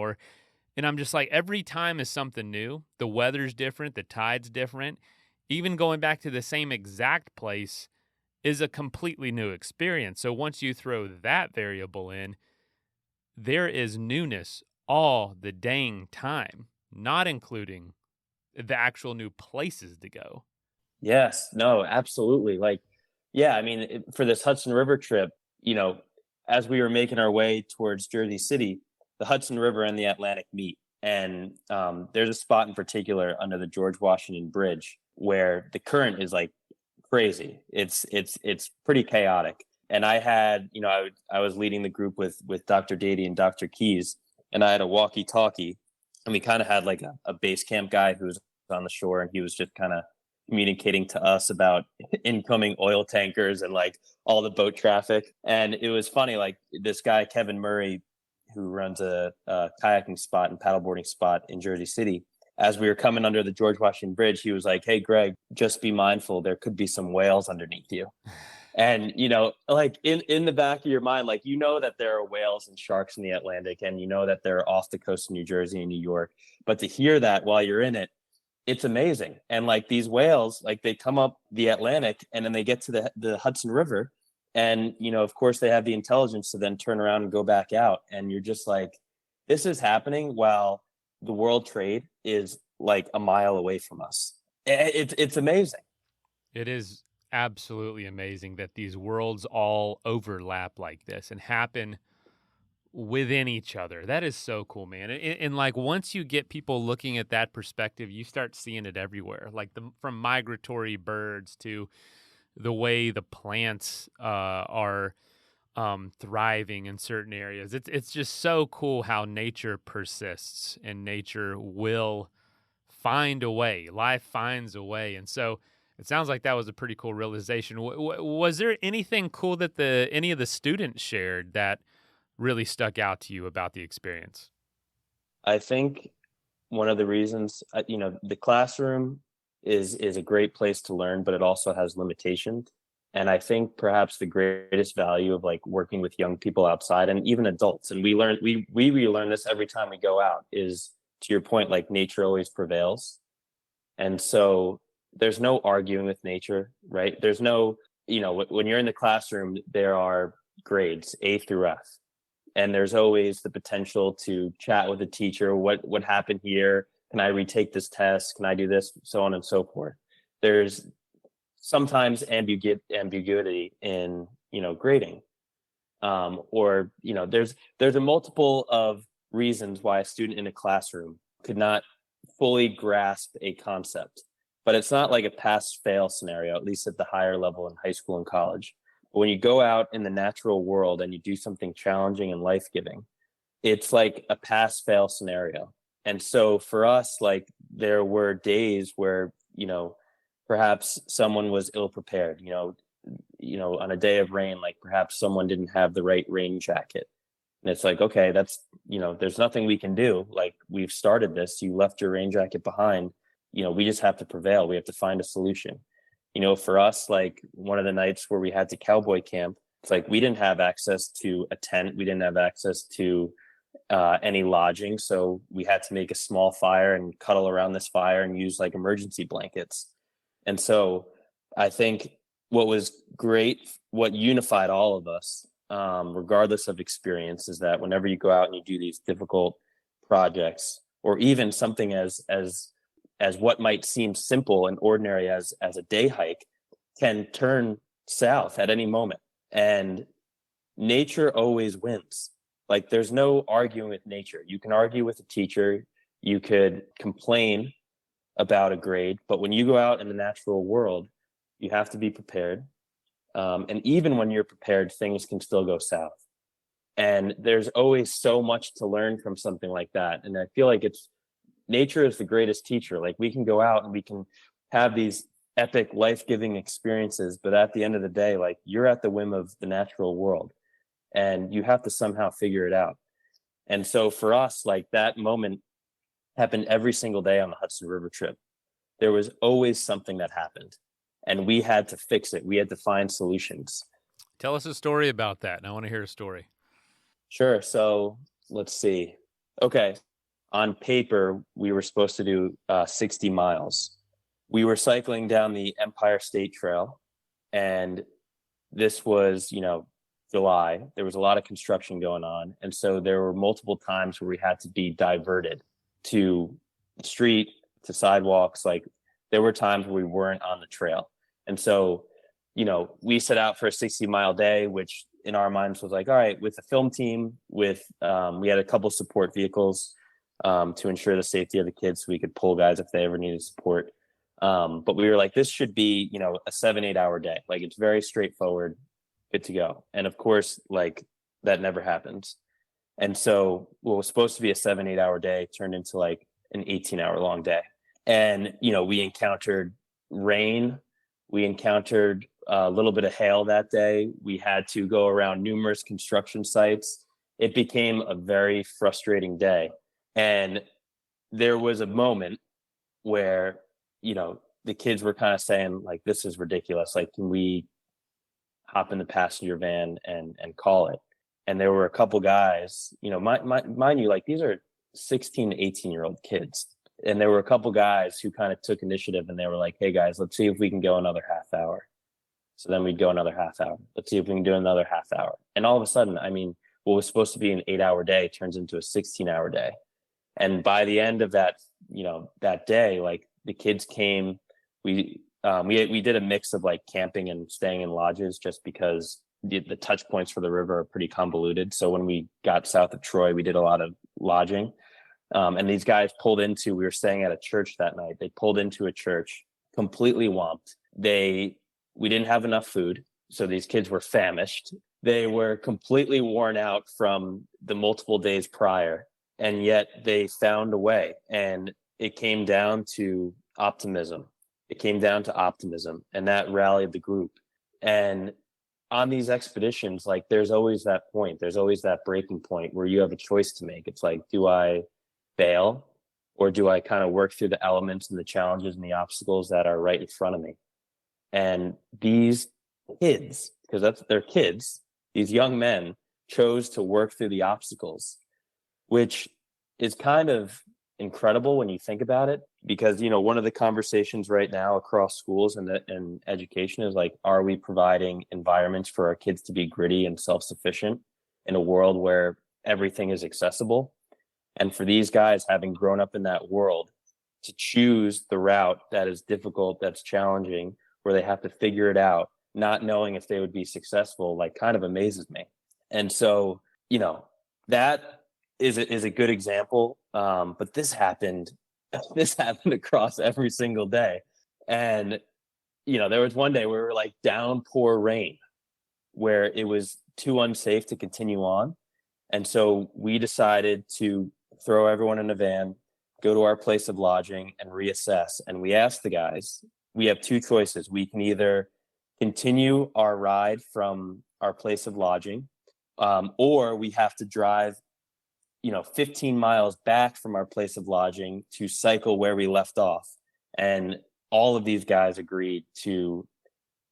and I'm just like, every time is something new. The weather's different, the tide's different. Even going back to the same exact place is a completely new experience. So once you throw that variable in, there is newness all the dang time, not including the actual new places to go. Yes, no, absolutely. Like, yeah, I mean, for this Hudson River trip, as we were making our way towards Jersey City, the Hudson River and the Atlantic meet. And there's a spot in particular under the George Washington Bridge where the current is like crazy. It's pretty chaotic. And I had, I was leading the group with Dr. Dady and Dr. Keys, and I had a walkie-talkie, and we kind of had like a base camp guy who was on the shore, and he was just kind of communicating to us about incoming oil tankers and like all the boat traffic. And it was funny, like this guy, Kevin Murray, who runs a kayaking spot and paddleboarding spot in Jersey City, as we were coming under the George Washington Bridge, he was like, "Hey, Greg, just be mindful. There could be some whales underneath you." And, like in the back of your mind, like, that there are whales and sharks in the Atlantic, and that they're off the coast of New Jersey and New York. But to hear that while you're in it, it's amazing. And like these whales, like they come up the Atlantic and then they get to the Hudson River. And, of course, they have the intelligence to then turn around and go back out. And you're just like, this is happening while the world trade is like a mile away from us. It's amazing. It is absolutely amazing that these worlds all overlap like this and happen within each other. That is so cool, man. And like once you get people looking at that perspective, you start seeing it everywhere. Like from migratory birds to the way the plants are thriving in certain areas. It's just so cool how nature persists and nature will find a way. Life finds a way. And so it sounds like that was a pretty cool realization. Was there anything cool that any of the students shared that really stuck out to you about the experience? I think one of the reasons, the classroom is a great place to learn, but it also has limitations. And I think perhaps the greatest value of like working with young people outside and even adults, and we relearn this every time we go out, is, to your point, like nature always prevails. And so there's no arguing with nature, right? There's no, when you're in the classroom, there are grades A through F. And there's always the potential to chat with the teacher. What happened here? Can I retake this test? Can I do this? So on and so forth. There's sometimes ambiguity in, grading. Or there's a multiple of reasons why a student in a classroom could not fully grasp a concept. But it's not like a pass-fail scenario, at least at the higher level in high school and college. But when you go out in the natural world and you do something challenging and life-giving, it's like a pass-fail scenario. And so for us, like there were days where, perhaps someone was ill-prepared, on a day of rain, like perhaps someone didn't have the right rain jacket. And it's like, okay, that's, there's nothing we can do. Like we've started this, you left your rain jacket behind. We just have to prevail. We have to find a solution. For us, like one of the nights where we had to cowboy camp, it's like we didn't have access to a tent. We didn't have access to any lodging. So we had to make a small fire and cuddle around this fire and use like emergency blankets. And so I think what was great, what unified all of us, regardless of experience, is that whenever you go out and you do these difficult projects, or even something as what might seem simple and ordinary as a day hike, can turn south at any moment. And nature always wins. Like there's no arguing with nature. You can argue with a teacher, you could complain about a grade, but when you go out in the natural world, you have to be prepared. And even when you're prepared, things can still go south. And there's always so much to learn from something like that. And I feel like nature is the greatest teacher. Like we can go out and we can have these epic life-giving experiences, but at the end of the day, like you're at the whim of the natural world and you have to somehow figure it out. And so for us, like that moment happened every single day on the Hudson River trip. There was always something that happened and we had to fix it. We had to find solutions. Tell us a story about that. And I want to hear a story. Sure. So let's see. Okay. On paper, we were supposed to do 60 miles. We were cycling down the Empire State Trail, and this was, July. There was a lot of construction going on. And so there were multiple times where we had to be diverted to street, to sidewalks. Like there were times where we weren't on the trail. And so, we set out for a 60-mile day, which in our minds was like, all right, with the film team, we had a couple support vehicles. to ensure the safety of the kids so we could pull guys if they ever needed support. But we were like, this should be, a 7-8 hour day. Like, it's very straightforward, good to go. And of course, like, that never happens. And so what was supposed to be a 7-8 hour day turned into like an 18-hour long day. And, we encountered rain. We encountered a little bit of hail that day. We had to go around numerous construction sites. It became a very frustrating day. And there was a moment where, the kids were kind of saying, like, this is ridiculous. Like, can we hop in the passenger van and call it? And there were a couple guys, mind you, like, these are 16 to 18-year-old kids. And there were a couple guys who kind of took initiative, and they were like, hey guys, let's see if we can go another half hour. So then we'd go another half hour. Let's see if we can do another half hour. And all of a sudden, I mean, what was supposed to be an 8-hour day turns into a 16-hour day. And by the end of that, that day, like, the kids came, we did a mix of like camping and staying in lodges just because the touch points for the river are pretty convoluted. So when we got south of Troy, we did a lot of lodging. And these guys we were staying at a church that night. They pulled into a church completely whomped. We didn't have enough food. So these kids were famished. They were completely worn out from the multiple days prior. And yet they found a way. And it came down to optimism. And that rallied the group. And on these expeditions, like, there's always that point. There's always that breaking point where you have a choice to make. It's like, do I bail, or do I kind of work through the elements and the challenges and the obstacles that are right in front of me? And these kids, because they're kids, these young men chose to work through the obstacles, which is kind of incredible when you think about it, because one of the conversations right now across schools and education is like, are we providing environments for our kids to be gritty and self-sufficient in a world where everything is accessible? And for these guys, having grown up in that world, to choose the route that is difficult, that's challenging, where they have to figure it out, not knowing if they would be successful, like, kind of amazes me. And so, that is a good example. But this happened across every single day. And, there was one day where we were like downpour rain where it was too unsafe to continue on. And so we decided to throw everyone in a van, go to our place of lodging, and reassess. And we asked the guys, we have two choices. We can either continue our ride from our place of lodging, or we have to drive 15 miles back from our place of lodging to cycle where we left off. And all of these guys agreed to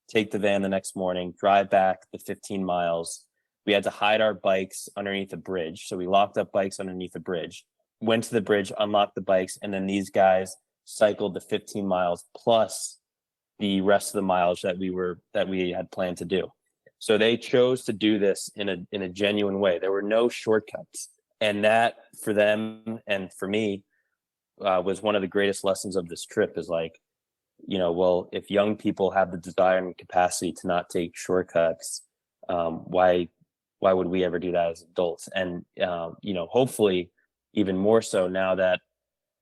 take the van the next morning, drive back the 15 miles. We had to hide our bikes underneath a bridge. So we locked up bikes underneath a bridge, went to the bridge, unlocked the bikes, and then these guys cycled the 15 miles plus the rest of the miles that we had planned to do. So they chose to do this in a genuine way. There were no shortcuts. And that, for them and for me, was one of the greatest lessons of this trip, is like, well, if young people have the desire and capacity to not take shortcuts, why would we ever do that as adults? And, hopefully even more so now that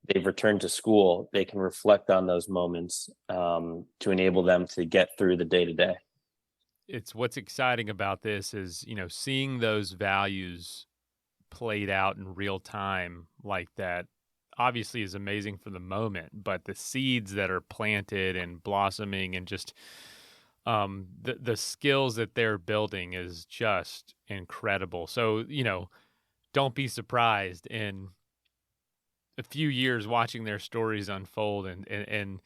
they've returned to school, they can reflect on those moments to enable them to get through the day to day. It's what's exciting about this is, seeing those values played out in real time like that obviously is amazing for the moment, but the seeds that are planted and blossoming and just the skills that they're building is just incredible. So, don't be surprised in a few years watching their stories unfold and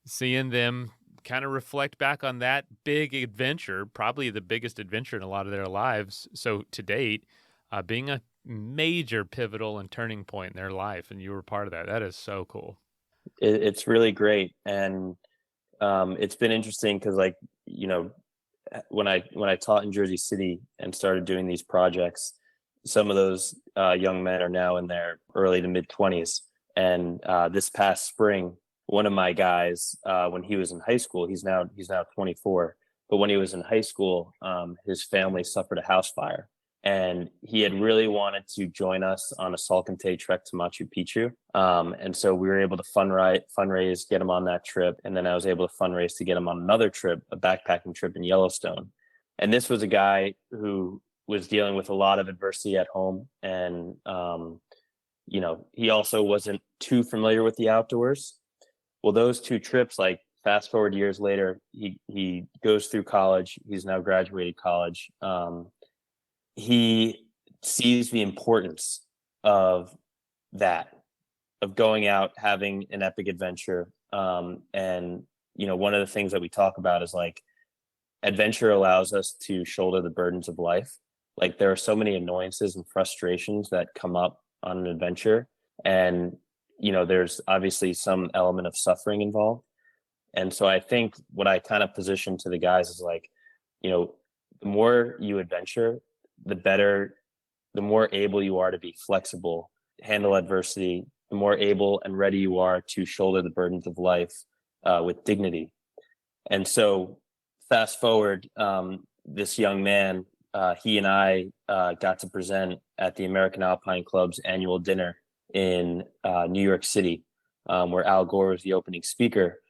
seeing them kind of reflect back on that big adventure, probably the biggest adventure in a lot of their lives. So to date, being a major pivotal and turning point in their life, and you were part of that. That is so cool. It's really great. And it's been interesting because, like, when I taught in Jersey City and started doing these projects, some of those young men are now in their early to mid 20s. And this past spring, one of my guys, when he was in high school, he's now 24, but when he was in high school, his family suffered a house fire. and he had really wanted to join us on a Salcantay trek to Machu Picchu. And so we were able to fundraise, get him on that trip. And then I was able to fundraise to get him on another trip, a backpacking trip in Yellowstone. And this was a guy who was dealing with a lot of adversity at home. And, he also wasn't too familiar with the outdoors. Well, those two trips, like fast forward years later, he goes through college. He's now graduated college. He sees the importance of that, of going out, having an epic adventure. And one of the things that we talk about is like adventure allows us to shoulder the burdens of life. Like there are so many annoyances and frustrations that come up on an adventure. And, there's obviously some element of suffering involved. And so I think what I kind of position to the guys is like, the more you adventure, the more able you are to be flexible, handle adversity, the more able and ready you are to shoulder the burdens of life with dignity. And so fast forward, this young man, he and I got to present at the American Alpine Club's annual dinner in New York City, where Al Gore was the opening speaker.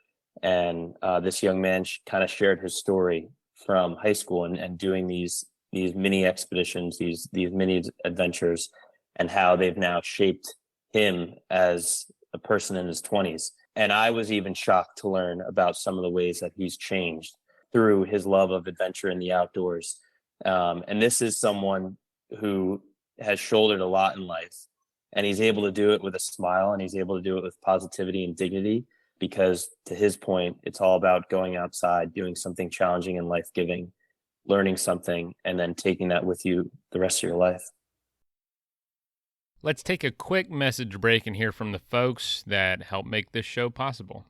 And this young man kind of shared his story from high school and doing these mini expeditions, these mini adventures, and how they've now shaped him as a person in his 20s. And I was even shocked to learn about some of the ways that he's changed through his love of adventure in the outdoors. And this is someone who has shouldered a lot in life, and he's able to do it with a smile, and he's able to do it with positivity and dignity, because to his point, it's all about going outside, doing something challenging and life-giving, learning something, and then taking that with you the rest of your life. Let's take a quick message break and hear from the folks that help make this show possible.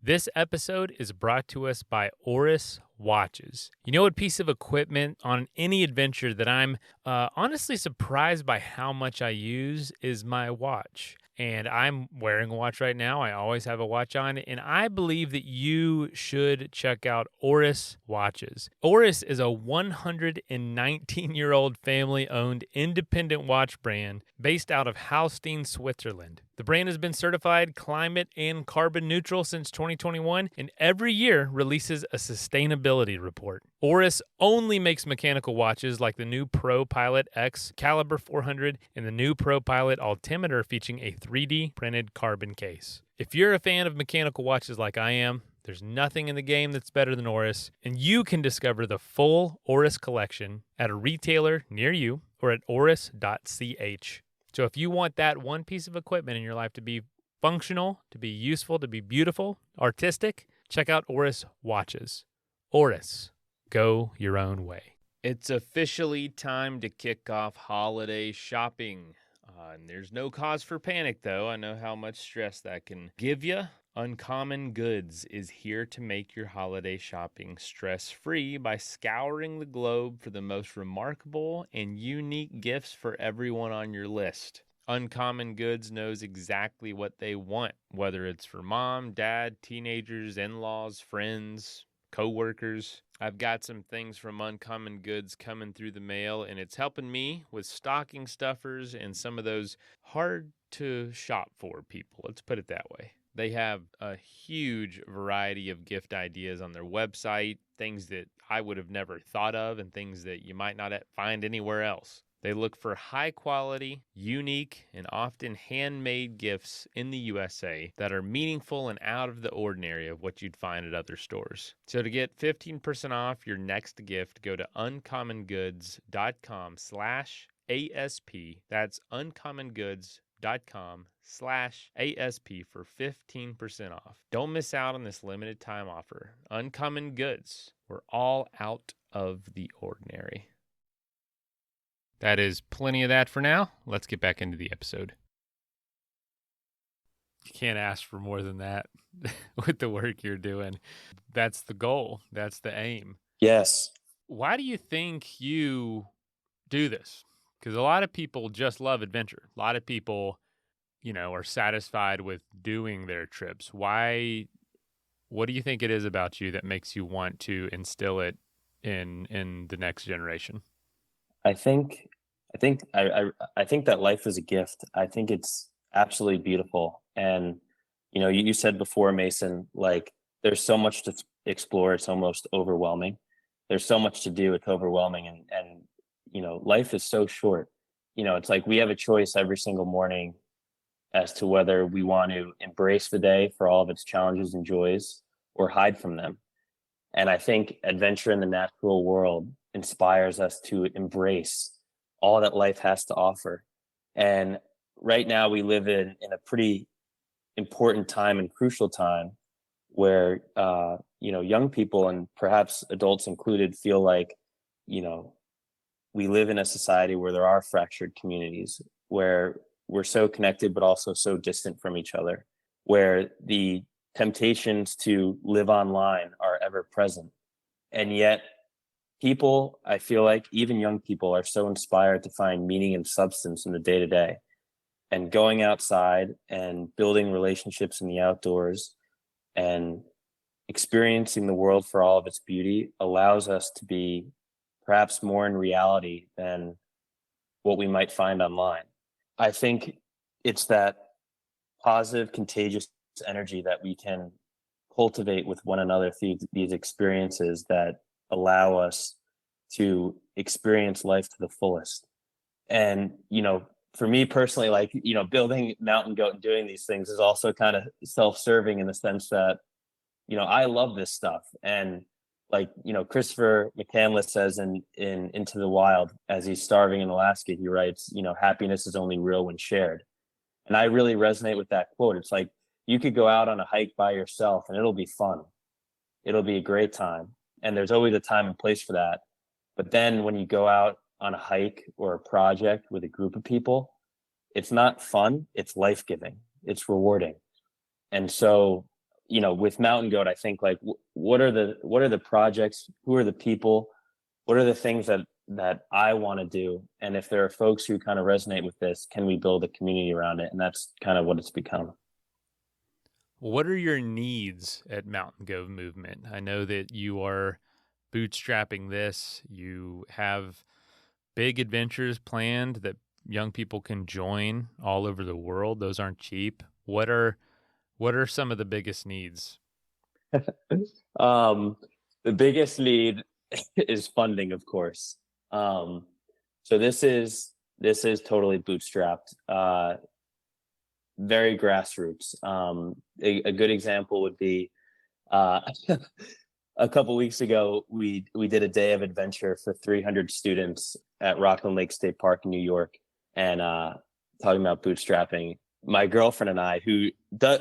This episode is brought to us by Oris Watches. You know, a piece of equipment on any adventure that I'm honestly surprised by how much I use is my watch. And I'm wearing a watch right now. I always have a watch on. And I believe that you should check out Oris Watches. Oris is a 119-year-old family-owned independent watch brand based out of Hallstein, Switzerland. The brand has been certified climate and carbon neutral since 2021, and every year releases a sustainability report. Oris only makes mechanical watches like the new Pro Pilot X Caliber 400 and the new Pro Pilot Altimeter featuring a 3D printed carbon case. If you're a fan of mechanical watches like I am, there's nothing in the game that's better than Oris, and you can discover the full Oris collection at a retailer near you or at oris.ch. So if you want that one piece of equipment in your life to be functional, to be useful, to be beautiful, artistic, check out Oris Watches. Oris, go your own way. It's officially time to kick off holiday shopping. And there's no cause for panic, though. I know how much stress that can give you. Uncommon Goods is here to make your holiday shopping stress-free by scouring the globe for the most remarkable and unique gifts for everyone on your list. Uncommon Goods knows exactly what they want, whether it's for mom, dad, teenagers, in-laws, friends, co-workers. I've got some things from Uncommon Goods coming through the mail, and it's helping me with stocking stuffers and some of those hard to shop for people. Let's put it that way. They have a huge variety of gift ideas on their website, things that I would have never thought of and things that you might not find anywhere else. They look for high quality, unique, and often handmade gifts in the USA that are meaningful and out of the ordinary of what you'd find at other stores. So to get 15% off your next gift, go to uncommongoods.com/ASP. That's uncommongoods.com/ASP for 15% off. Don't miss out on this limited time offer. Uncommon Goods. We're all out of the ordinary. That is plenty of that for now. Let's get back into the episode. You can't ask for more than that with the work you're doing. That's the goal. That's the aim. Yes. Why do you think you do this? Because a lot of people just love adventure. A lot of people, are satisfied with doing their trips. What do you think it is about you that makes you want to instill it in the next generation? I think, I think that life is a gift. I think it's absolutely beautiful. And, you said before, Mason, like there's so much to explore. It's almost overwhelming. There's so much to do. It's overwhelming. Life is so short. It's like we have a choice every single morning as to whether we want to embrace the day for all of its challenges and joys or hide from them. And I think adventure in the natural world inspires us to embrace all that life has to offer. And right now we live in a pretty important time and crucial time where, young people and perhaps adults included feel like, you know, we live in a society where there are fractured communities, where we're so connected, but also so distant from each other, where the temptations to live online are ever present. And yet, people, I feel like even young people, are so inspired to find meaning and substance in the day to day. And going outside and building relationships in the outdoors and experiencing the world for all of its beauty allows us to be perhaps more in reality than what we might find online. I think it's that positive, contagious energy that we can cultivate with one another through these experiences that allow us to experience life to the fullest. And, for me personally, like, building Mountain Goat and doing these things is also kind of self-serving in the sense that, I love this stuff. And like, Christopher McCandless says in Into the Wild, as he's starving in Alaska, he writes, happiness is only real when shared. And I really resonate with that quote. It's like, you could go out on a hike by yourself and it'll be fun. It'll be a great time. And there's always a time and place for that. But then when you go out on a hike or a project with a group of people, it's not fun, it's life-giving, it's rewarding. And so, with Mountain Goat, I think like, what are the projects, who are the people, what are the things that I want to do? And if there are folks who kind of resonate with this, can we build a community around it? And that's kind of what it's become. What are your needs at Mountain Goat Movement? I know that you are bootstrapping this. You have big adventures planned that young people can join all over the world. Those aren't cheap. What are some of the biggest needs? The biggest need is funding, of course. So this is totally bootstrapped, very grassroots. A good example would be a couple weeks ago, we did a day of adventure for 300 students at Rockland Lake State Park in New York, and talking about bootstrapping. My girlfriend and I,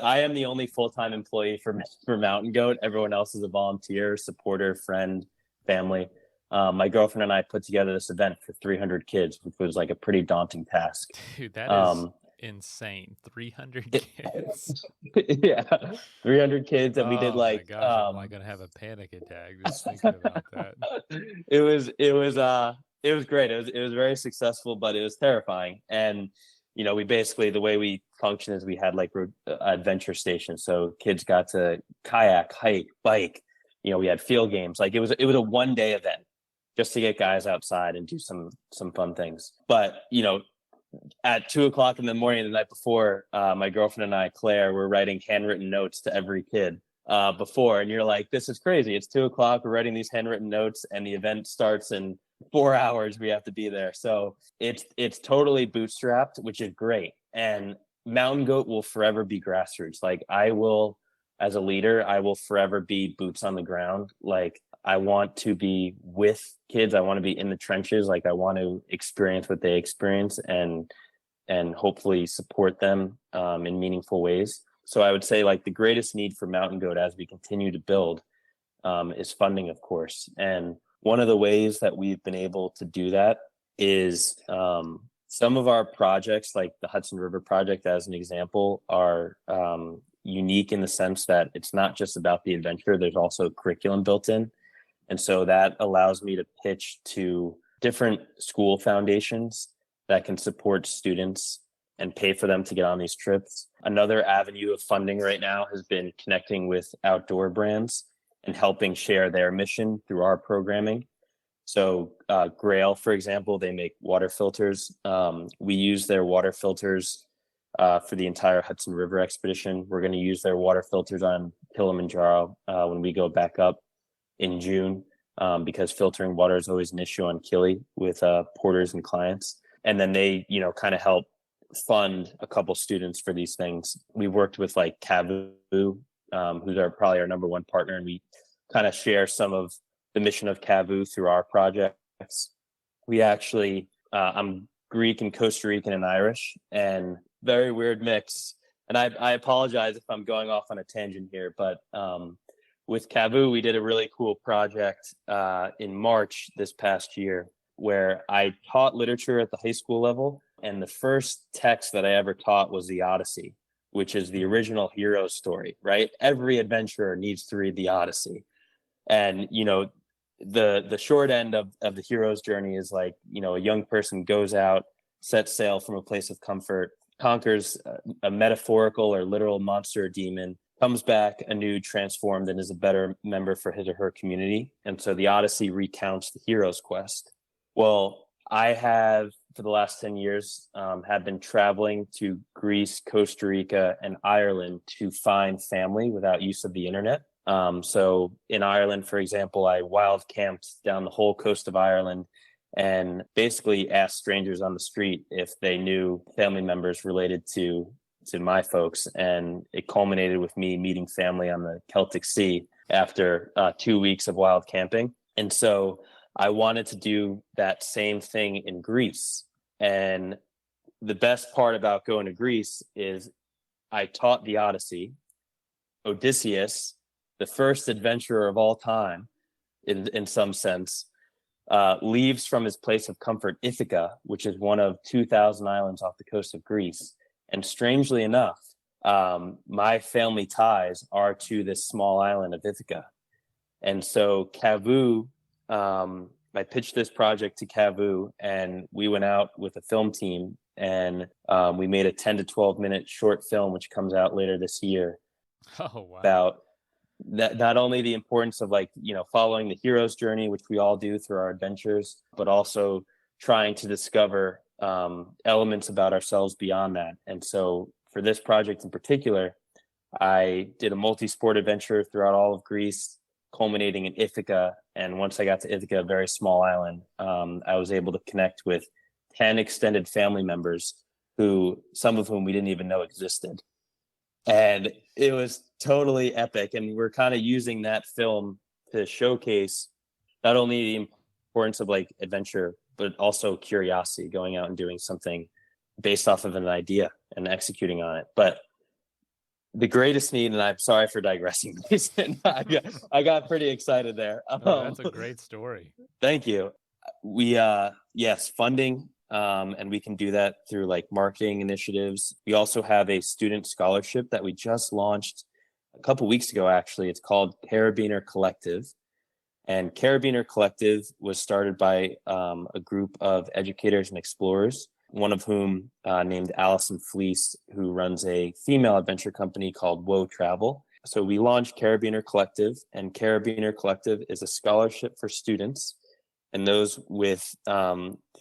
I am the only full-time employee for Mountain Goat. Everyone else is a volunteer, supporter, friend, family. My girlfriend and I put together this event for 300 kids, which was like a pretty daunting task. Dude, that is insane. 300 kids. Yeah, 300 kids, and we did like, my gosh, I'm like gonna have a panic attack just thinking about that. It was great. It was very successful, but it was terrifying. And we basically, the way we function is we had like adventure stations, so kids got to kayak, hike, bike. We had field games. Like it was a 1-day event just to get guys outside and do some fun things. But at 2:00 in the morning the night before, my girlfriend and I, Claire, were writing handwritten notes to every kid before. And you're like, this is crazy. It's 2:00. We're writing these handwritten notes and the event starts in 4 hours. We have to be there. So it's totally bootstrapped, which is great. And Mountain Goat will forever be grassroots. Like I will, as a leader, I will forever be boots on the ground. Like I want to be with kids. I want to be in the trenches. Like I want to experience what they experience and hopefully support them in meaningful ways. So I would say like the greatest need for Mountain Goat as we continue to build is funding, of course. And one of the ways that we've been able to do that is some of our projects, like the Hudson River project, as an example, are unique in the sense that it's not just about the adventure. There's also curriculum built in. And so that allows me to pitch to different school foundations that can support students and pay for them to get on these trips. Another avenue of funding right now has been connecting with outdoor brands and helping share their mission through our programming. So Grail, for example, they make water filters. We use their water filters for the entire Hudson River expedition. We're going to use their water filters on Kilimanjaro when we go back up in June, because filtering water is always an issue on Kili with porters and clients. And then they, kind of help fund a couple students for these things. We've worked with like Cavu, who's probably our number one partner, and we kind of share some of the mission of Cavu through our projects. We actually, I'm Greek and Costa Rican and Irish, and very weird mix. And I apologize if I'm going off on a tangent here, but with Cavu, we did a really cool project in March this past year where I taught literature at the high school level. And the first text that I ever taught was the Odyssey, which is the original hero story, right? Every adventurer needs to read the Odyssey. And, the short end of the hero's journey is like, a young person goes out, sets sail from a place of comfort, conquers a metaphorical or literal monster or demon, comes back anew, transformed, and is a better member for his or her community. And so the Odyssey recounts the hero's quest. Well, I have, for the last 10 years, have been traveling to Greece, Costa Rica, and Ireland to find family without use of the internet. So in Ireland, for example, I wild camped down the whole coast of Ireland and basically asked strangers on the street if they knew family members related to my folks. And it culminated with me meeting family on the Celtic Sea after 2 weeks of wild camping. And so I wanted to do that same thing in Greece. And the best part about going to Greece is I taught the Odyssey. Odysseus, the first adventurer of all time, in some sense, leaves from his place of comfort, Ithaca, which is one of 2,000 islands off the coast of Greece. And strangely enough, my family ties are to this small island of Ithaca. And so Cavu, I pitched this project to Cavu, and we went out with a film team, and we made a 10 to 12 minute short film, which comes out later this year. Oh, wow. About that, not only the importance of following the hero's journey, which we all do through our adventures, but also trying to discover elements about ourselves beyond that. And so for this project in particular, I did a multi-sport adventure throughout all of Greece, culminating in Ithaca. And once I got to Ithaca, a very small island, I was able to connect with 10 extended family members some of whom we didn't even know existed. And it was totally epic. And we're kind of using that film to showcase not only the importance of adventure, but also curiosity, going out and doing something based off of an idea and executing on it. But the greatest need, and I'm sorry for digressing, I got pretty excited there. That's a great story. Thank you. We, yes, funding, and we can do that through marketing initiatives. We also have a student scholarship that we just launched a couple weeks ago, actually. It's called Carabiner Collective. And Carabiner Collective was started by a group of educators and explorers, one of whom named Allison Fleece, who runs a female adventure company called Woe Travel. So we launched Carabiner Collective, and Carabiner Collective is a scholarship for students and those with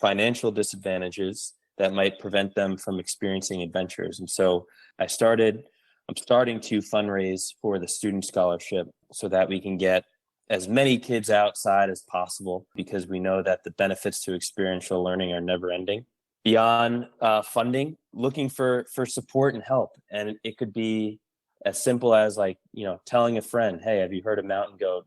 financial disadvantages that might prevent them from experiencing adventures. And so I'm starting to fundraise for the student scholarship so that we can get as many kids outside as possible, because we know that the benefits to experiential learning are never ending. Beyond funding, looking for support and help. And it could be as simple as telling a friend, hey, have you heard of Mountain Goat?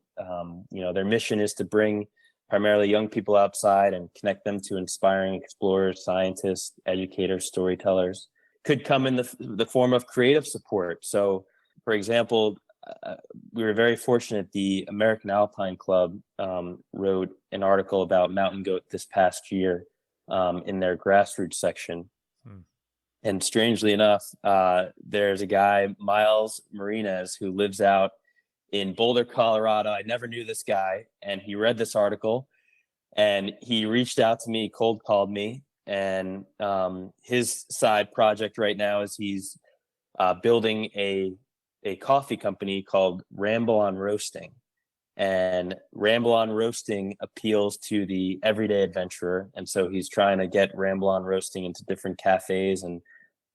Their mission is to bring primarily young people outside and connect them to inspiring explorers, scientists, educators, storytellers. Could come in the form of creative support. So, for example, we were very fortunate. The American Alpine Club wrote an article about Mountain Goat this past year in their grassroots section. And strangely enough, there's a guy, Miles Marinez, who lives out in Boulder, Colorado. I never knew this guy, and he read this article, and he reached out to me, cold called me, and his side project right now is he's building a coffee company called Ramble on Roasting. And Ramble on Roasting appeals to the everyday adventurer. And so he's trying to get Ramble on Roasting into different cafes and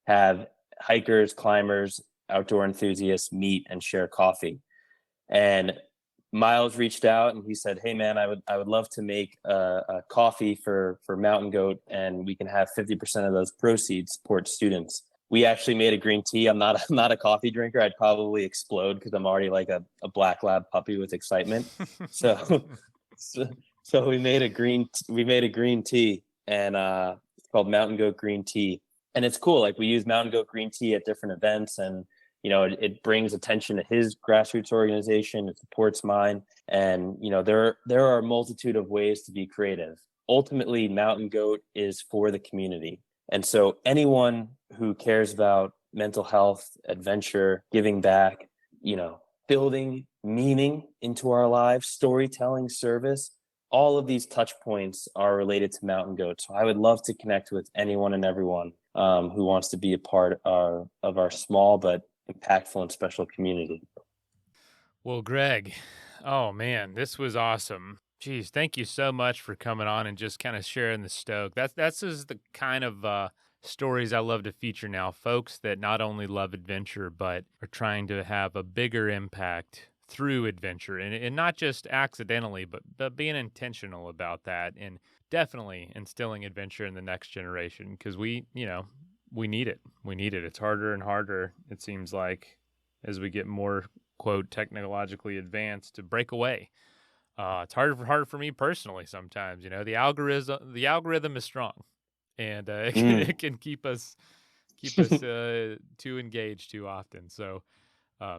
have hikers, climbers, outdoor enthusiasts meet and share coffee. And Miles reached out and he said, "Hey man, I would love to make a coffee for Mountain Goat, and we can have 50% of those proceeds support students." We actually made a green tea. I'm not a coffee drinker. I'd probably explode because I'm already like a black lab puppy with excitement. So we made a green tea, and it's called Mountain Goat Green Tea. And it's cool. Like, we use Mountain Goat Green Tea at different events, and it brings attention to his grassroots organization. It supports mine. And, there are a multitude of ways to be creative. Ultimately, Mountain Goat is for the community. And so anyone who cares about mental health, adventure, giving back, building meaning into our lives, storytelling, service, all of these touch points are related to Mountain Goat. So I would love to connect with anyone and everyone who wants to be a part of our small but impactful and special community. Well, Greg, oh man, this was awesome. Geez, thank you so much for coming on and just kind of sharing the stoke. That's just the kind of stories I love to feature now. Folks that not only love adventure, but are trying to have a bigger impact through adventure, and not just accidentally, but being intentional about that, and definitely instilling adventure in the next generation, because we need it. We need it. It's harder and harder, it seems like, as we get more, quote, technologically advanced, to break away. It's harder for me personally sometimes. The algorithm is strong, and it can keep us too engaged too often. So,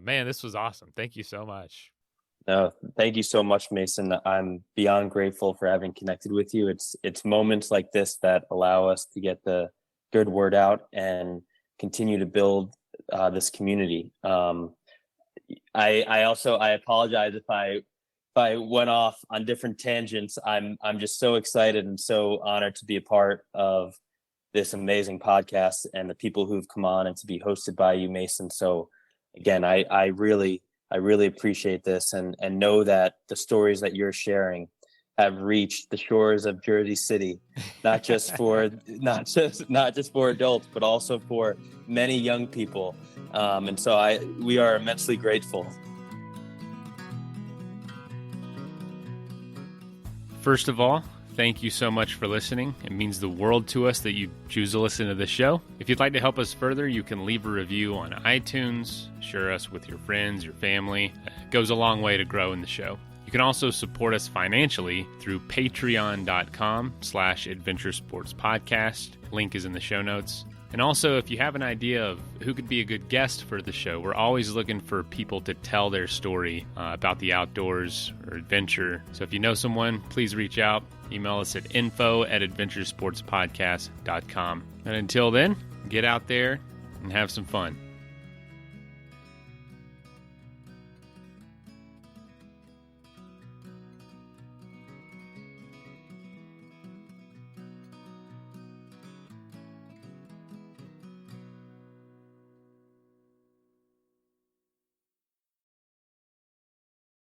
man, this was awesome. Thank you so much. No, thank you so much, Mason. I'm beyond grateful for having connected with you. It's moments like this that allow us to get the good word out and continue to build this community. I apologize if I went off on different tangents. I'm just so excited and so honored to be a part of this amazing podcast and the people who've come on and to be hosted by you, Mason. So again, I really appreciate this, and know that the stories that you're sharing have reached the shores of Jersey City, not just for adults, but also for many young people. And so we are immensely grateful. First of all, thank you so much for listening. It means the world to us that you choose to listen to the show. If you'd like to help us further, you can leave a review on iTunes, share us with your friends, your family. It goes a long way to growing the show. You can also support us financially through patreon.com/adventuresportspodcast. Link is in the show notes. And also, if you have an idea of who could be a good guest for the show, we're always looking for people to tell their story about the outdoors or adventure. So if you know someone, please reach out. Email us at info@adventuresportspodcast.com. And until then, get out there and have some fun.